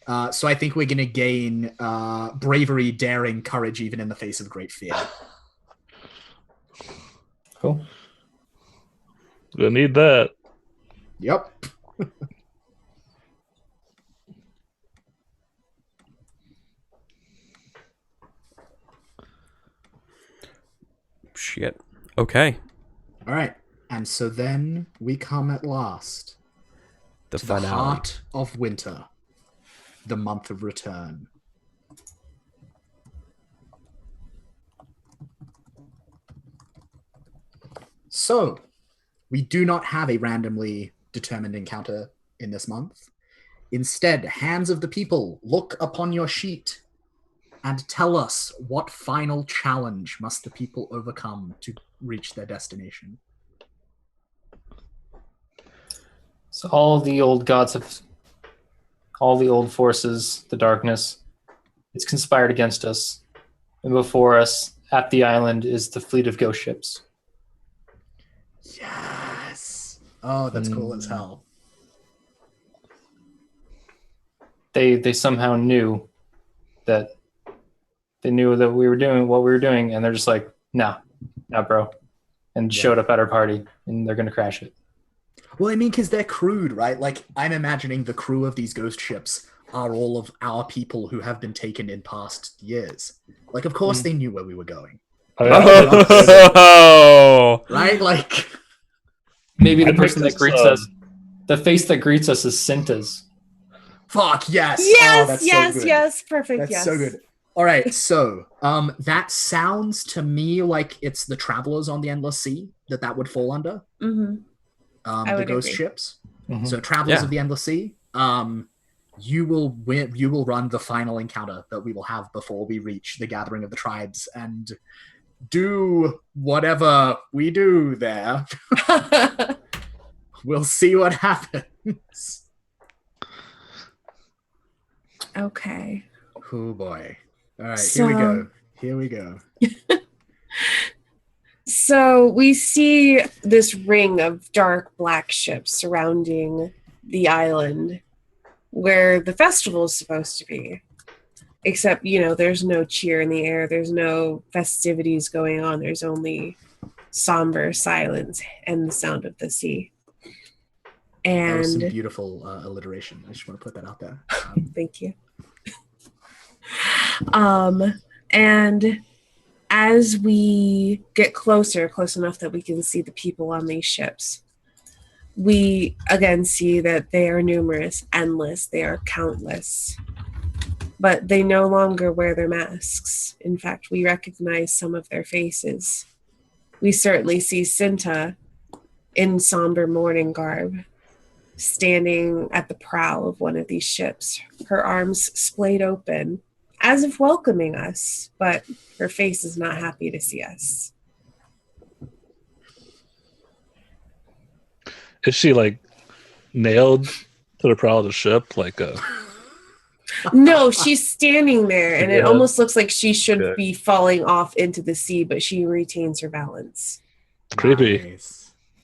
So I think we're gonna gain bravery, daring, courage, even in the face of great fear. Cool. Gonna need that. Yep. Shit. Okay. All right, and so then we come at last The to finale. the heart of winter, the month of return. So, we do not have a randomly determined encounter in this month. Instead, hands of the people, look upon your sheet and tell us what final challenge must the people overcome to reach their destination. So all the old all the old forces, the darkness, it's conspired against us. And before us, at the island is the fleet of ghost ships. Yes. Oh, that's cool as hell. They somehow knew that we were doing what we were doing, and they're just like, nah, bro, and showed up at our party, and they're gonna crash it. Well, I mean, because they're crewed, right? Like, I'm imagining the crew of these ghost ships are all of our people who have been taken in past years. Like, of course they knew where we were going. Oh, Right? Like, maybe the person that greets us, the face that greets us is Cinta's. fuck, yes. Yes, that's yes, so good. yes. Perfect, That's yes. so good. All right, so that sounds to me like it's the travelers on the Endless Sea that would fall under. Mm-hmm. The ghost ships. Mm-hmm. So travelers of the Endless Sea. You will run the final encounter that we will have before we reach the gathering of the tribes and do whatever we do there. We'll see what happens. Okay. Oh boy. All right, here we go. Here we go. So we see this ring of dark black ships surrounding the island where the festival is supposed to be. Except, there's no cheer in the air. There's no festivities going on. There's only somber silence and the sound of the sea. And that was some beautiful alliteration. I just want to put that out there. Thank you. And as we get close enough that we can see the people on these ships, we again see that they are numerous, endless, they are countless. But they no longer wear their masks. In fact, we recognize some of their faces. We certainly see Cinta in somber mourning garb, standing at the prow of one of these ships, her arms splayed open, as if welcoming us, but her face is not happy to see us. Is she like nailed to the prow of the ship like a... No, she's standing there, and it almost looks like she should be falling off into the sea, but she retains her balance. Creepy.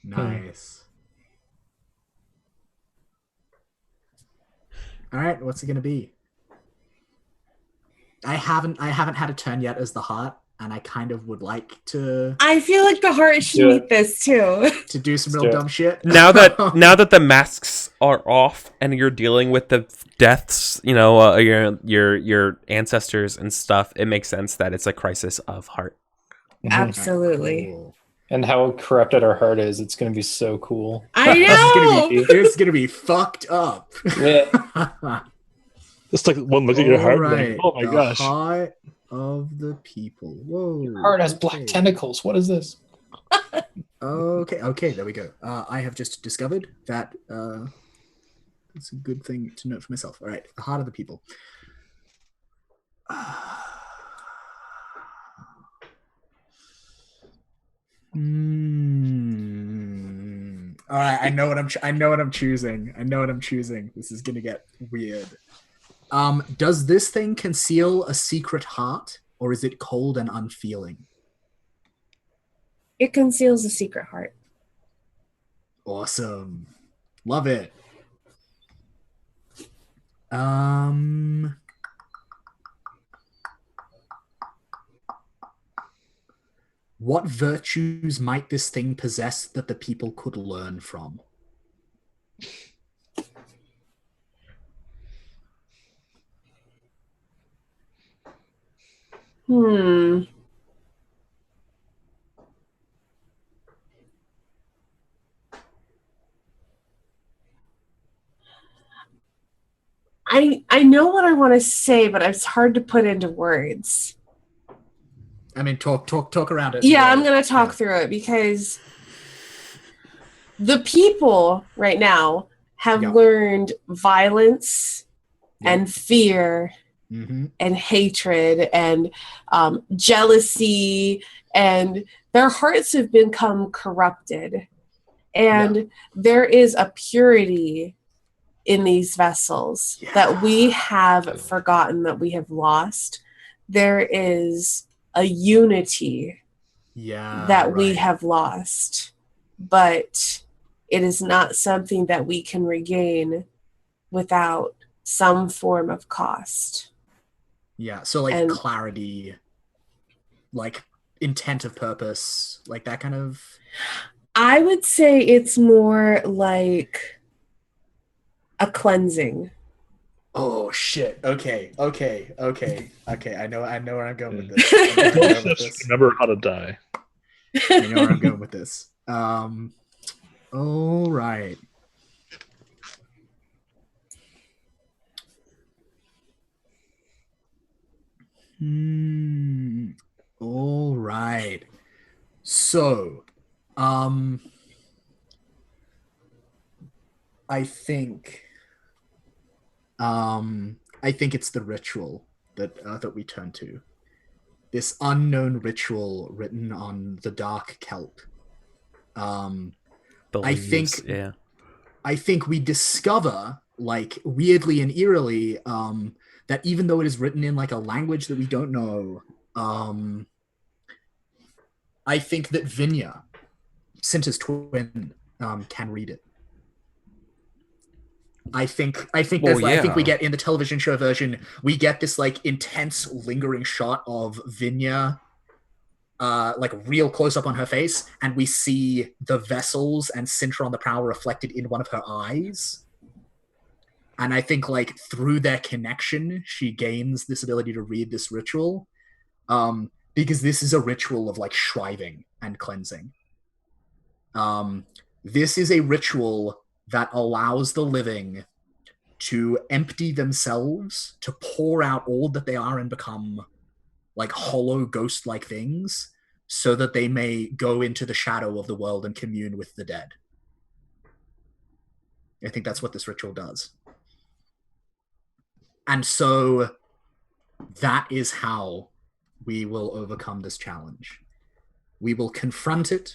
Nice. All right, what's it gonna be? I haven't had a turn yet as the heart, and I kind of would like to. I feel like the heart should meet this too. To do some real dumb shit. Now that the masks are off and you're dealing with the deaths, your ancestors and stuff, it makes sense that it's a crisis of heart. Absolutely. Cool. And how corrupted our heart is, it's going to be so cool. I know. It's gonna be fucked up. Yeah. Just like one look at your heart, right. like, oh my gosh. Heart of the people. Whoa. Your heart has black tentacles. What is this? Okay, there we go. I have just discovered that it's a good thing to note for myself. All right, the heart of the people. All right, I know what I'm choosing. This is gonna get weird. Does this thing conceal a secret heart, or is it cold and unfeeling? It conceals a secret heart. Awesome. Love it. What virtues might this thing possess that the people could learn from? I know what I want to say, but it's hard to put into words. I mean, talk around it. Yeah, I'm going to talk through it because the people right now have learned violence and fear and hatred and jealousy, and their hearts have become corrupted. And there is a purity in these vessels that we have forgotten, that we have lost. There is a unity that we right. have lost, but it is not something that we can regain without some form of cost. Yeah, so like And clarity, like intent of purpose, like that kind of. I would say it's more like a cleansing. Oh shit. Okay. I know where I'm going with this. Just remember how to die. I know where I'm going with this. All right. All right. So, I think it's the ritual that we turn to. This unknown ritual written on the dark kelp. The I leaves, think yeah. I think we discover, like, weirdly and eerily, that even though it is written in like a language that we don't know, I think that Vinya, Cinta's twin, can read it. I think Well, there's I think we yeah. get in the television show version, we get this like intense lingering shot of Vinya, like real close up on her face, and we see the vessels and Cintra on the prow reflected in one of her eyes. And I think like through their connection, she gains this ability to read this ritual, because this is a ritual of like shriving and cleansing. This is a ritual that allows the living to empty themselves, to pour out all that they are and become like hollow ghost-like things, so that they may go into the shadow of the world and commune with the dead. I think that's what this ritual does. And so that is how we will overcome this challenge. We will confront it.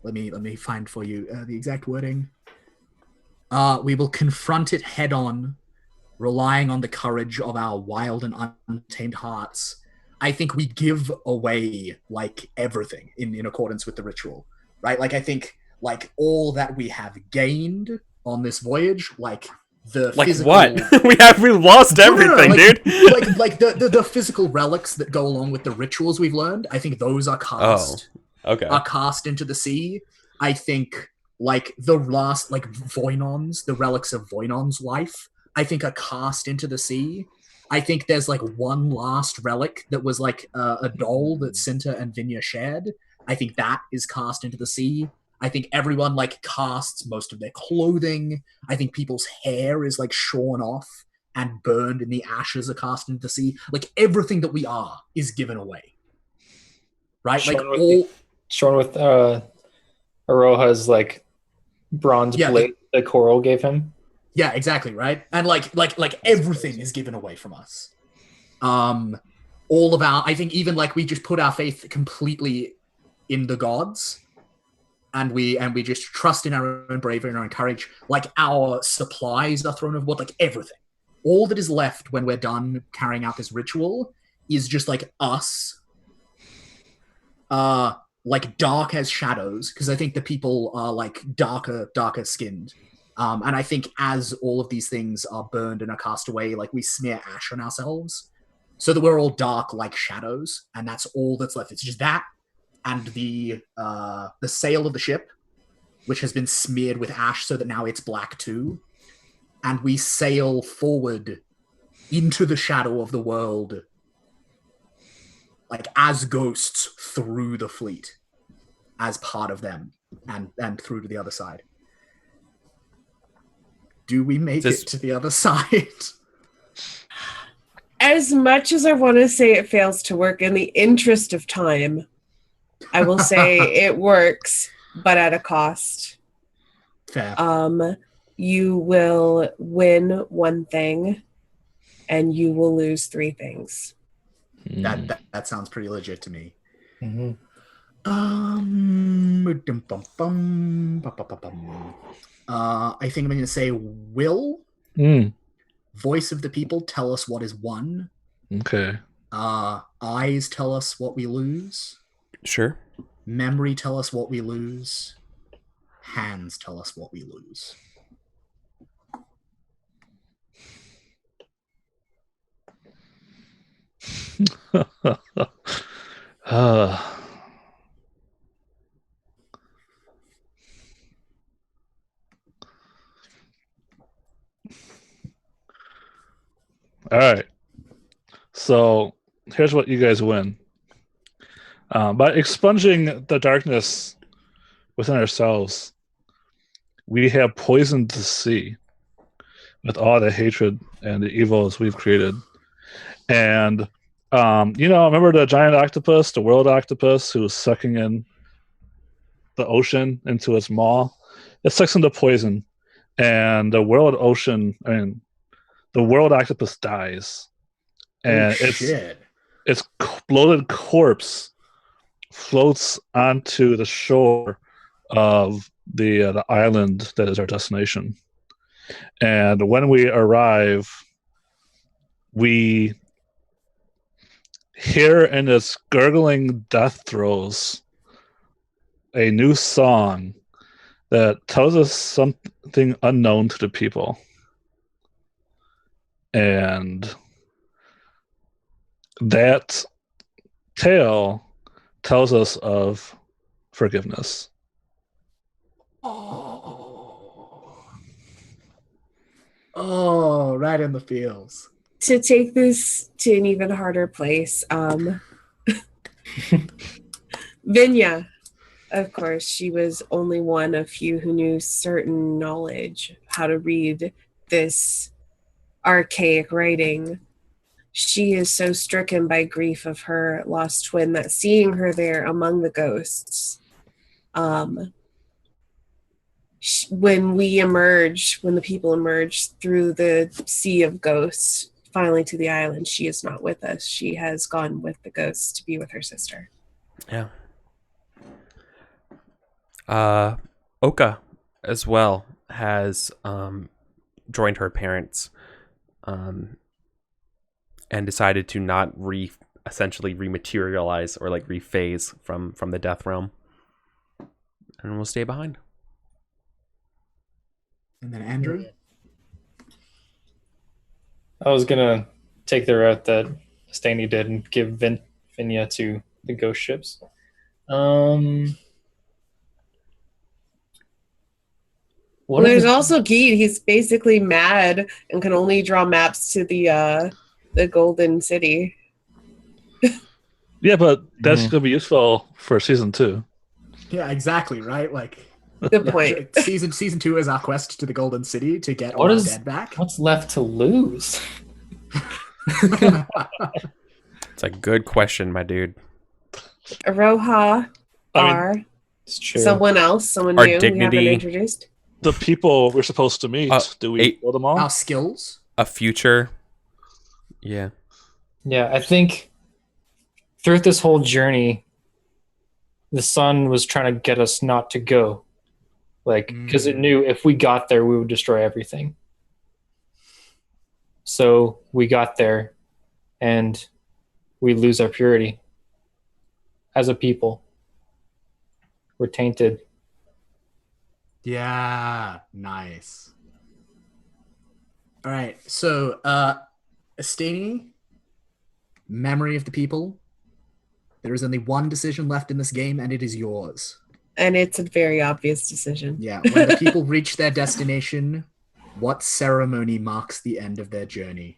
Let me find for you the exact wording. We will confront it head on, relying on the courage of our wild and untamed hearts. I think we give away like everything in accordance with the ritual, right? Like I think like all that we have gained on this voyage, like the Like physical... what? we lost everything, like, dude. like the physical relics that go along with the rituals we've learned. I think those are cast. Okay. Are cast into the sea. I think like the last like Voynons, the relics of Voynon's life, I think are cast into the sea. I think there's like one last relic that was like a doll that Cinta and Vinya shared. I think that is cast into the sea. I think everyone like casts most of their clothing. I think people's hair is like shorn off and burned, and the ashes are cast into the sea. Like everything that we are is given away, right? Shorn with Aroha's like bronze plate that Coral gave him. Yeah, exactly, right? And like everything is given away from us. All of our, I think even like we just put our faith completely in the gods, and we just trust in our own bravery and our own courage. Like our supplies are thrown overboard, like everything. All that is left when we're done carrying out this ritual is just like us, like dark as shadows, because I think the people are like darker skinned. And I think as all of these things are burned and are cast away, like we smear ash on ourselves, so that we're all dark like shadows, and that's all that's left. It's just that and the sail of the ship, which has been smeared with ash so that now it's black too. And we sail forward into the shadow of the world, like as ghosts through the fleet, as part of them, and through to the other side. Do we make it to the other side? As much as I want to say it fails to work, in the interest of time, I will say it works, but at a cost. Fair. You will win one thing, and you will lose three things. That sounds pretty legit to me. Mm-hmm. I think I'm going to say will. Voice of the people, tell us what is one. Okay. Eyes tell us what we lose. Sure. Memory tell us what we lose. Hands tell us what we lose. All right. So here's what you guys win. By expunging the darkness within ourselves, we have poisoned the sea with all the hatred and the evils we've created. And, remember the giant octopus, the world octopus, who was sucking in the ocean into its maw? It sucks into poison. And the world octopus dies. And its bloated corpse floats onto the shore of the island that is our destination. And when we arrive, we hear in its gurgling death throes a new song that tells us something unknown to the people. And that tale tells us of forgiveness. Oh, right in the feels. To take this to an even harder place, Vinya, of course, she was only one of few who knew certain knowledge, how to read this archaic writing. She is so stricken by grief of her lost twin that seeing her there among the ghosts, when the people emerge through the sea of ghosts, finally to the island, she is not with us. She has gone with the ghosts to be with her sister. Yeah. Oka as well has joined her parents and decided to not essentially rematerialize or like rephase from the death realm, and will stay behind. And then Andrew? I was gonna take the route that Stanley did and give Vinya to the ghost ships. There's also Geet. He's basically mad and can only draw maps to the Golden City. Yeah, but that's going to be useful for season 2. Yeah, exactly, right? Like, good point. Season 2 is our quest to the Golden City to get all our dead back. What's left to lose? It's a good question, my dude. Aroha someone else, someone our new dignity, we haven't introduced. The people we're supposed to meet. Do we kill them all? Our skills. A future. Yeah. Yeah, I think throughout this whole journey, the sun was trying to get us not to go. Like, because it knew if we got there, we would destroy everything. So we got there and we lose our purity. As a people, we're tainted. Yeah, nice. All right, so Estini, memory of the people. There is only one decision left in this game, and it is yours. And it's a very obvious decision. Yeah, when the people reach their destination, what ceremony marks the end of their journey?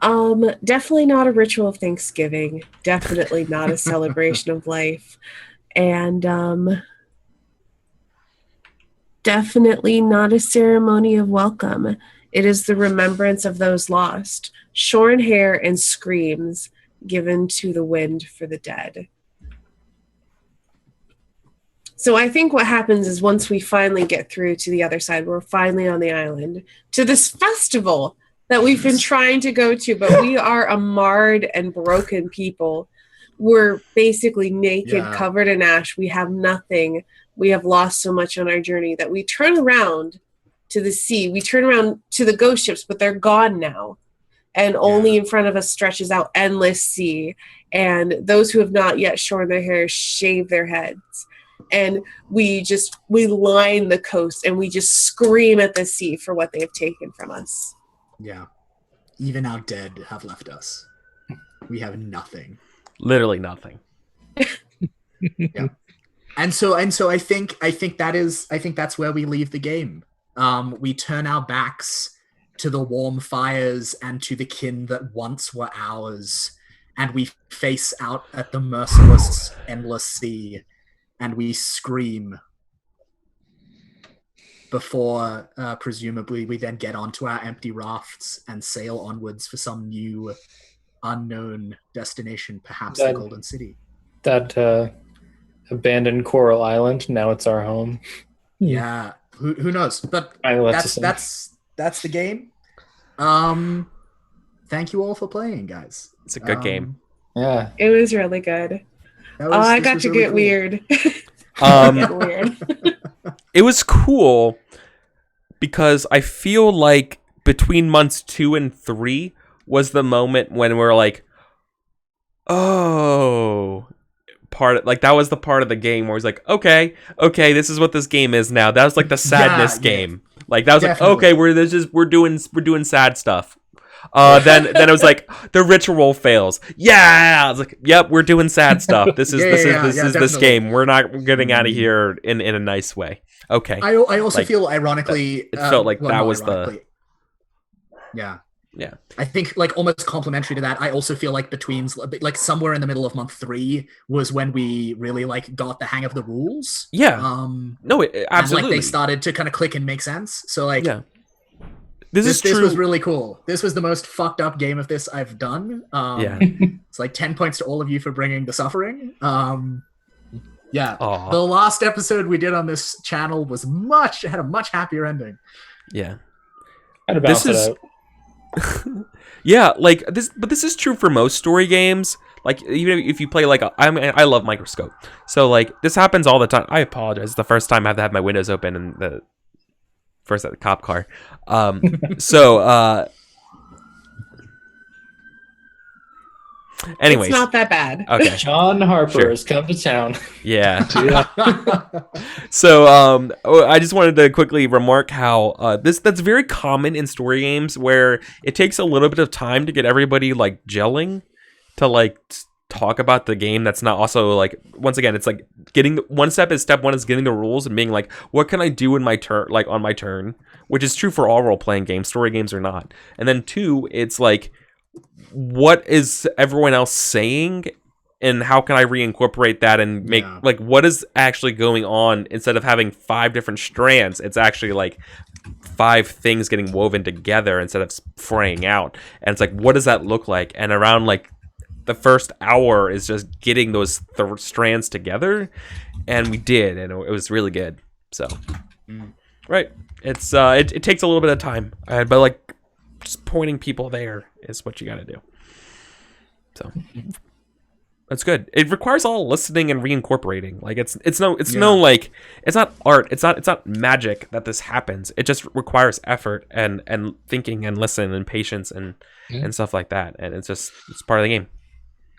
Definitely not a ritual of Thanksgiving. Definitely not a celebration of life. And definitely not a ceremony of welcome. It is the remembrance of those lost, shorn hair and screams given to the wind for the dead. So I think what happens is once we finally get through to the other side, we're finally on the island, to this festival that we've been trying to go to, but we are a marred and broken people. We're basically naked, covered in ash. We have nothing. We have lost so much on our journey that we turn around to the sea. We turn around to the ghost ships, but they're gone now. and only in front of us stretches out endless sea. And those who have not yet shorn their hair shave their heads. And we line the coast and we just scream at the sea for what they have taken from us. Yeah. Even our dead have left us. We have nothing. Literally nothing. Yeah. And so I think that's where we leave the game. We turn our backs to the warm fires and to the kin that once were ours, and we face out at the merciless, endless sea, and we scream before, presumably, we then get onto our empty rafts and sail onwards for some new, unknown destination, perhaps the Golden City. That abandoned coral island, now it's our home. Yeah, who knows? But that's the game. Thank you all for playing, guys. It's a good game. Yeah, it was really good. I got to get weird. It was cool because I feel like between months 2 and 3 was the moment when we're like, oh, that was the part of the game where it's like, okay, this is what this game is now. That was like the sadness game. Like that was definitely. Like, okay, we're doing sad stuff. Then it was like the ritual fails. Yeah, I was like, yep, we're doing sad stuff. This is this game. We're not getting out of here in a nice way. Okay. I also feel ironically it felt like that was the yeah. I think like almost complementary to that. I also feel like between like somewhere in the middle of month 3 was when we really like got the hang of the rules. Yeah. No, absolutely. And, like they started to kind of click and make sense. So like yeah. This was really cool. This was the most fucked up game of this I've done. It's like 10 points to all of you for bringing the suffering. Yeah. Aww. The last episode we did on this channel had a much happier ending. Yeah. Had to balance it out. Yeah, like this, but this is true for most story games. Like even if you play like I love Microscope, so like this happens all the time. I apologize. It's the first time I've had my windows open and the first at the cop car. Anyways, it's not that bad. Okay, John Harper has come to town. Yeah. So I just wanted to quickly remark how that's very common in story games where it takes a little bit of time to get everybody like gelling to like talk about the game. That's not also like, once again, it's like step one is getting the rules and being like, what can I do in my turn, like on my turn, which is true for all role-playing games, story games or not. And then 2, it's like, what is everyone else saying and how can I reincorporate that and make like what is actually going on? Instead of having 5 different strands, it's actually like 5 things getting woven together instead of fraying out. And it's like, what does that look like? And around like the first hour is just getting those strands together, and we did, and it was really good. So right, it's it takes a little bit of time, but like just pointing people there is what you got to do. So that's good. It requires all listening and reincorporating. Like it's no like, it's not art. It's not magic that this happens. It just requires effort and thinking and listen and patience and stuff like that. And it's part of the game.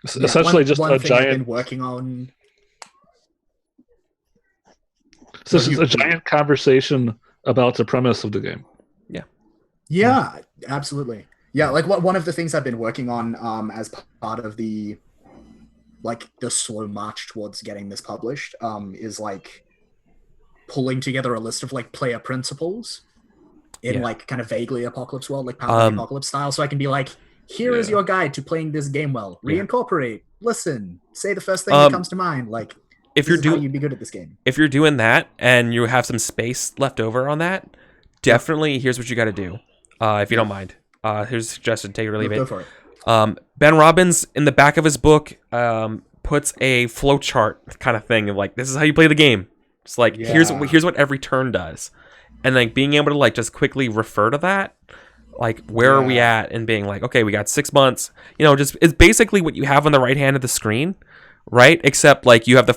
It's essentially just one a thing giant. I've been working on. So it's a giant conversation about the premise of the game. Yeah, absolutely. Yeah, like one of the things I've been working on as part of the slow march towards getting this published is like pulling together a list of like player principles in like kind of vaguely Apocalypse World, like Power of the Apocalypse style, so I can be like, here is your guide to playing this game well. Reincorporate, listen, say the first thing that comes to mind. Like, if you're doing, you'd be good at this game. If you're doing that and you have some space left over on that, definitely here's what you got to do. If you don't mind, here's a suggestion. Take it or leave it. Go for it. Ben Robbins in the back of his book puts a flow chart kind of thing of like, this is how you play the game. It's like here's what every turn does, and like being able to like just quickly refer to that, like where are we at, and being like, okay, we got 6 months. Just it's basically what you have on the right hand of the screen, right? Except like you have the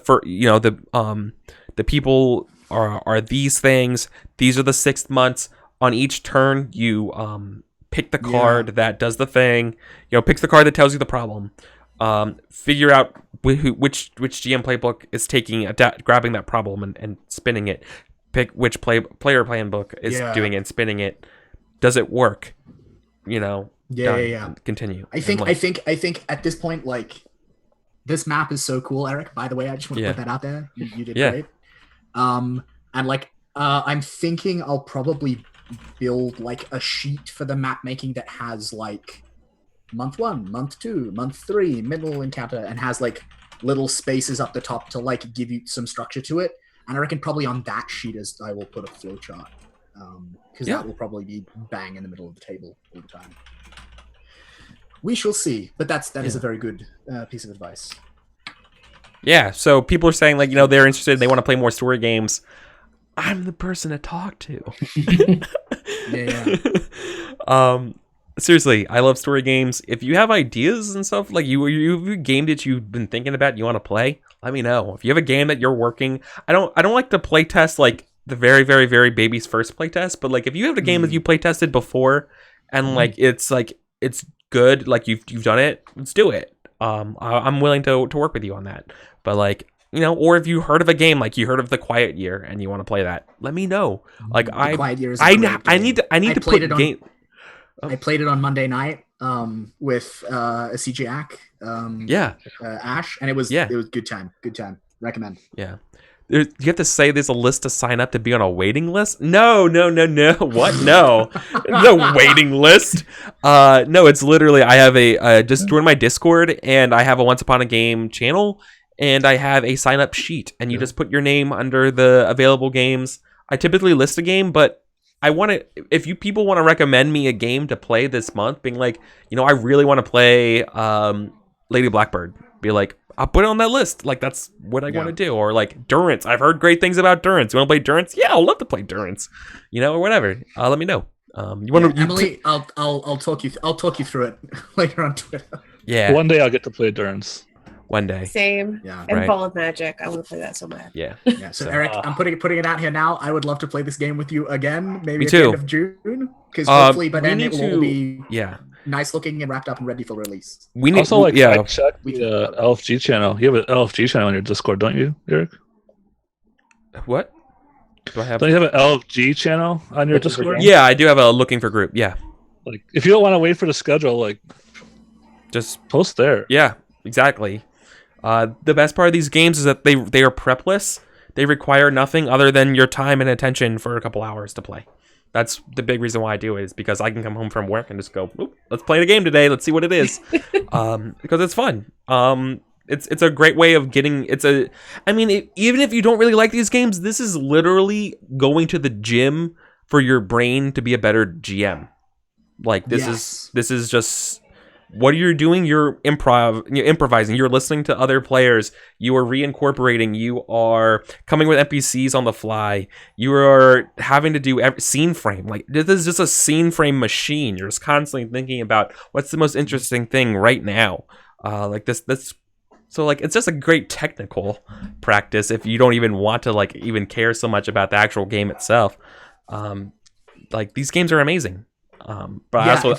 people are these things. These are the 6 months. On each turn, you pick the card that does the thing. Picks the card that tells you the problem. Figure out which GM playbook is grabbing that problem and spinning it. Pick which player plan book is doing it and spinning it. Does it work? Continue. I think at this point, like, this map is so cool, Eric. By the way, I just want to put that out there. You did great. And like, I'm thinking I'll probably build like a sheet for the map making that has like month 1, month 2, month 3, middle encounter, and has like little spaces up the top to like give you some structure to it. And I reckon probably on that sheet I will put a flowchart, because that will probably be bang in the middle of the table all the time. We shall see, but that is a very good piece of advice. Yeah, so people are saying, like, they're interested, they want to play more story games. I'm the person to talk to. Seriously, I love story games. If you have ideas and stuff, like you game that you've been thinking about, you want to play, let me know. If you have a game that you're working, I don't like to play test like the very, very, very baby's first play test, but like if you have a game that you play tested before and like it's good, like you've done it, let's do it. I'm willing to work with you on that. But like, or if you heard of a game, like you heard of The Quiet Year and you want to play that, let me know. Like The Quiet Year is I need to put game. I played it on Monday night with a CJ Ash, and it was good time. Recommend. Yeah. You have to say there's a list to sign up to be on a waiting list? No. What? No. No waiting list. No, it's literally, I have just join my Discord, and I have a Once Upon a Game channel, and I have a sign up sheet, and you just put your name under the available games. I typically list a game, but if you people want to recommend me a game to play this month, being like, I really want to play Lady Blackbird, be like, I'll put it on that list. Like, that's what I want to do. Or like Durance. I've heard great things about Durance. You want to play Durance? Yeah, I'll love to play Durance. Or whatever. Let me know. You want to Emily? I'll talk you through it later on Twitter. Yeah. One day I'll get to play Durance. One day. Same. Yeah. And Ball of Magic. I want to play that so bad. Yeah. Yeah. So Eric, I'm putting it out here now. I would love to play this game with you again. Maybe at the end of June. Because hopefully by then it will all be nice looking and wrapped up and ready for release. We need also check the LFG channel. You have an LFG channel on your Discord, don't you, Eric? What? Don't you have an LFG channel on your Discord? Yeah, I do have a looking for group. Yeah. Like, if you don't want to wait for the schedule, like, just post there. Yeah, exactly. The best part of these games is that they are prepless. They require nothing other than your time and attention for a couple hours to play. That's the big reason why I do it, is because I can come home from work and just go, let's play the game today. Let's see what it is. Because it's fun. It's a great way of getting, even if you don't really like these games, this is literally going to the gym for your brain to be a better GM. Like, this is just what you're doing. You're improvising. You're listening to other players. You are reincorporating. You are coming with NPCs on the fly. You are having to do scene frame. Like, this is just a scene frame machine. You're just constantly thinking about what's the most interesting thing right now. Like this. So like, it's just a great technical practice if you don't even want to like even care so much about the actual game itself. Like, these games are amazing. But I also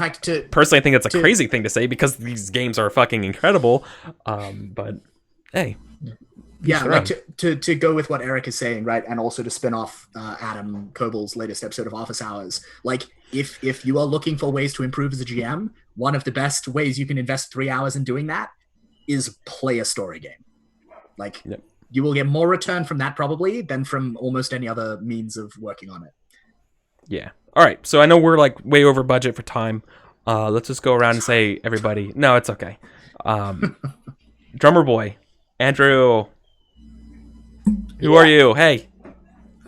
personally think it's a crazy thing to say because these games are fucking incredible. But hey, like to go with what Eric is saying, right, and also to spin off Adam Koebel's latest episode of Office Hours. Like, if you are looking for ways to improve as a GM, one of the best ways you can invest 3 hours in doing that is play a story game. Like, you will get more return from that probably than from almost any other means of working on it. Yeah. All right, so I know we're like way over budget for time. Let's just go around and say everybody. No, it's okay. Drummer boy, Andrew. Who are you? Hey,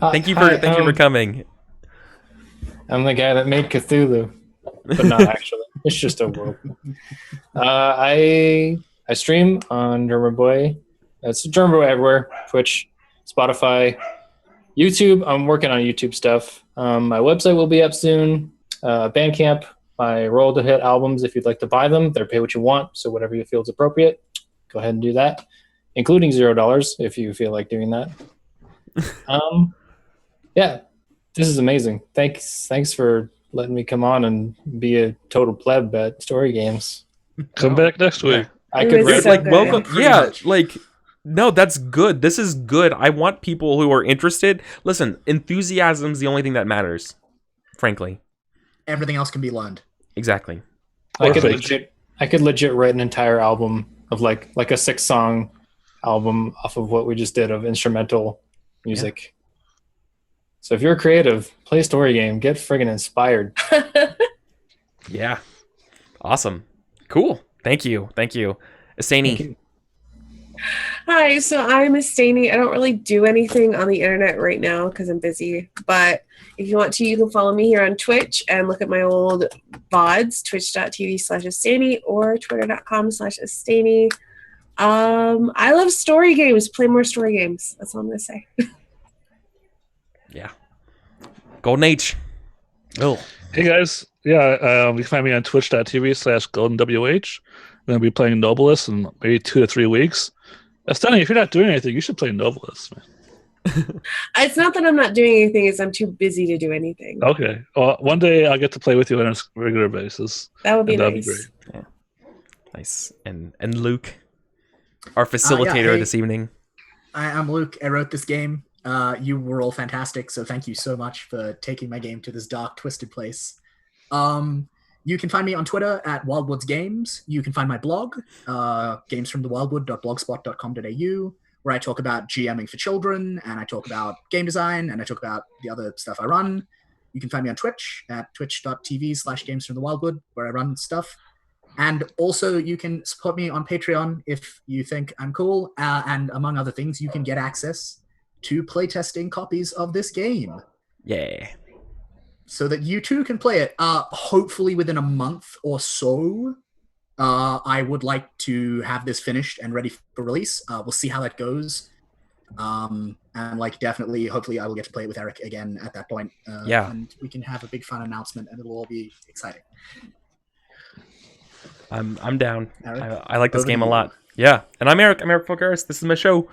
thank you for coming. I'm the guy that made Cthulhu, but not actually. It's just a world. I stream on Drummer Boy. It's Drummer Boy everywhere: Twitch, Spotify, YouTube. I'm working on YouTube stuff. My website will be up soon. Bandcamp, my roll to hit albums. If you'd like to buy them, they're pay what you want. So whatever you feel is appropriate, go ahead and do that, including $0 if you feel like doing that. Yeah, this is amazing. Thanks for letting me come on and be a total pleb at Story Games. Come back next week. I It could was write so like good. welcome. Pretty Yeah, much. like no, that's good. This is good. I want people who are interested. Listen, enthusiasm's the only thing that matters. Frankly, Everything else can be learned. exactly. I could Perfect. legit write an entire album of like a 6-song album off of what we just did of instrumental music. So if you're creative, play a story game, get friggin' inspired. Yeah, awesome, cool. Thank you. Estani. Hi, so I'm Estani. I don't really do anything on the internet right now because I'm busy. But if you want to, you can follow me here on Twitch and look at my old VODs, twitch.tv/Estani or twitter.com/Estani. I love story games. Play more story games. That's all I'm going to say. Yeah, Golden Age. Oh, Hey guys, yeah, you can find me on twitch.tv/goldenwh. I'm going to be playing Nobilis in maybe 2 to 3 weeks. Stunning, if you're not doing anything, you should play Nobilis, man. It's not that I'm not doing anything, it's I'm too busy to do anything. Okay. Well, one day I'll get to play with you on a regular basis. That would be and that'd nice. be great. nice. And Luke, our facilitator hey. this evening. I'm Luke. I wrote this game. You were all fantastic, so thank you so much for taking my game to this dark, twisted place. You can find me on Twitter at Wildwoods Games. You can find my blog, gamesfromthewildwood.blogspot.com.au, where I talk about GMing for children, and I talk about game design, and I talk about the other stuff I run. You can find me on Twitch at twitch.tv/gamesfromthewildwood, where I run stuff. And also, you can support me on Patreon if you think I'm cool. And among other things, you can get access to playtesting copies of this game Yeah. so that you too can play it. Hopefully within a month or so. I would like to have this finished and ready for release. We'll see how that goes. And like definitely, hopefully I will get to play it with Eric again at that point. Yeah. And we can have a big fun announcement and it'll all be exciting. I'm down. Eric, I like this over game to a you. lot. Yeah, and I'm Eric. I'm EricVulgaris. This is my show.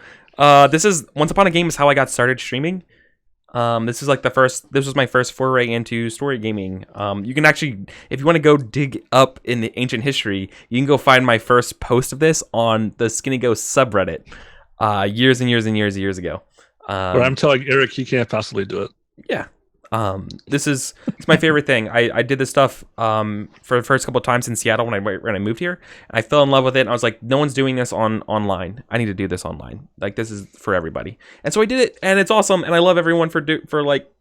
This is Once Upon a Game is how I got started streaming. This is like this was my first foray into story gaming. You can actually, if you want to go dig up in the ancient history, you can go find my first post of this on the Skinny Ghost subreddit, years and years ago. Where I'm telling Eric he can't possibly do it. Yeah. It's my favorite thing. I did this stuff for the first couple of times in Seattle when I moved here, and I fell in love with it. And I was like, no one's doing this online. I need to do this online. Like, this is for everybody. And so I did it, and it's awesome. And I love everyone for like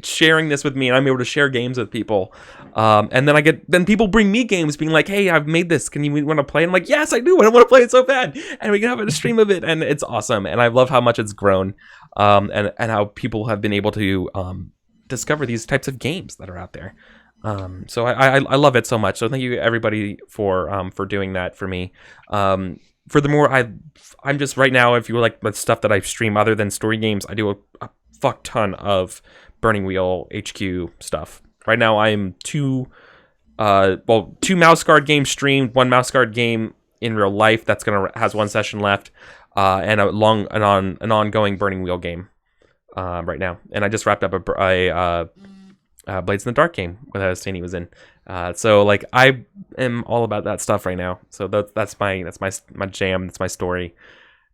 sharing this with me, and I'm able to share games with people. And then people bring me games, being like, hey, I've made this. Can you want to play? And I'm like, yes, I do. I want to play it so bad, and we can have a stream of it, and it's awesome. And I love how much it's grown, and how people have been able to discover these types of games that are out there. So I love it so much. So thank you everybody for doing that for me. Furthermore, I'm just right now, if you like the stuff that I stream other than story games, I do a fuck ton of Burning Wheel HQ stuff. Right now I'm two mouse guard games streamed, one mouse guard game in real life that's has one session left, and an ongoing Burning Wheel game. Right now, and I just wrapped up a Blades in the Dark game that Stani was in. So like I am all about that stuff right now. So that's my jam. That's my story.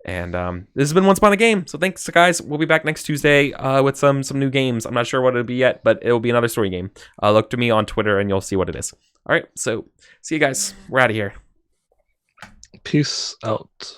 And this has been Once Upon a Game. So thanks, guys. We'll be back next Tuesday with some new games. I'm not sure what it'll be yet, but it'll be another story game. Look to me on Twitter and you'll see what it is. All right. So see you guys. We're out of here. Peace out.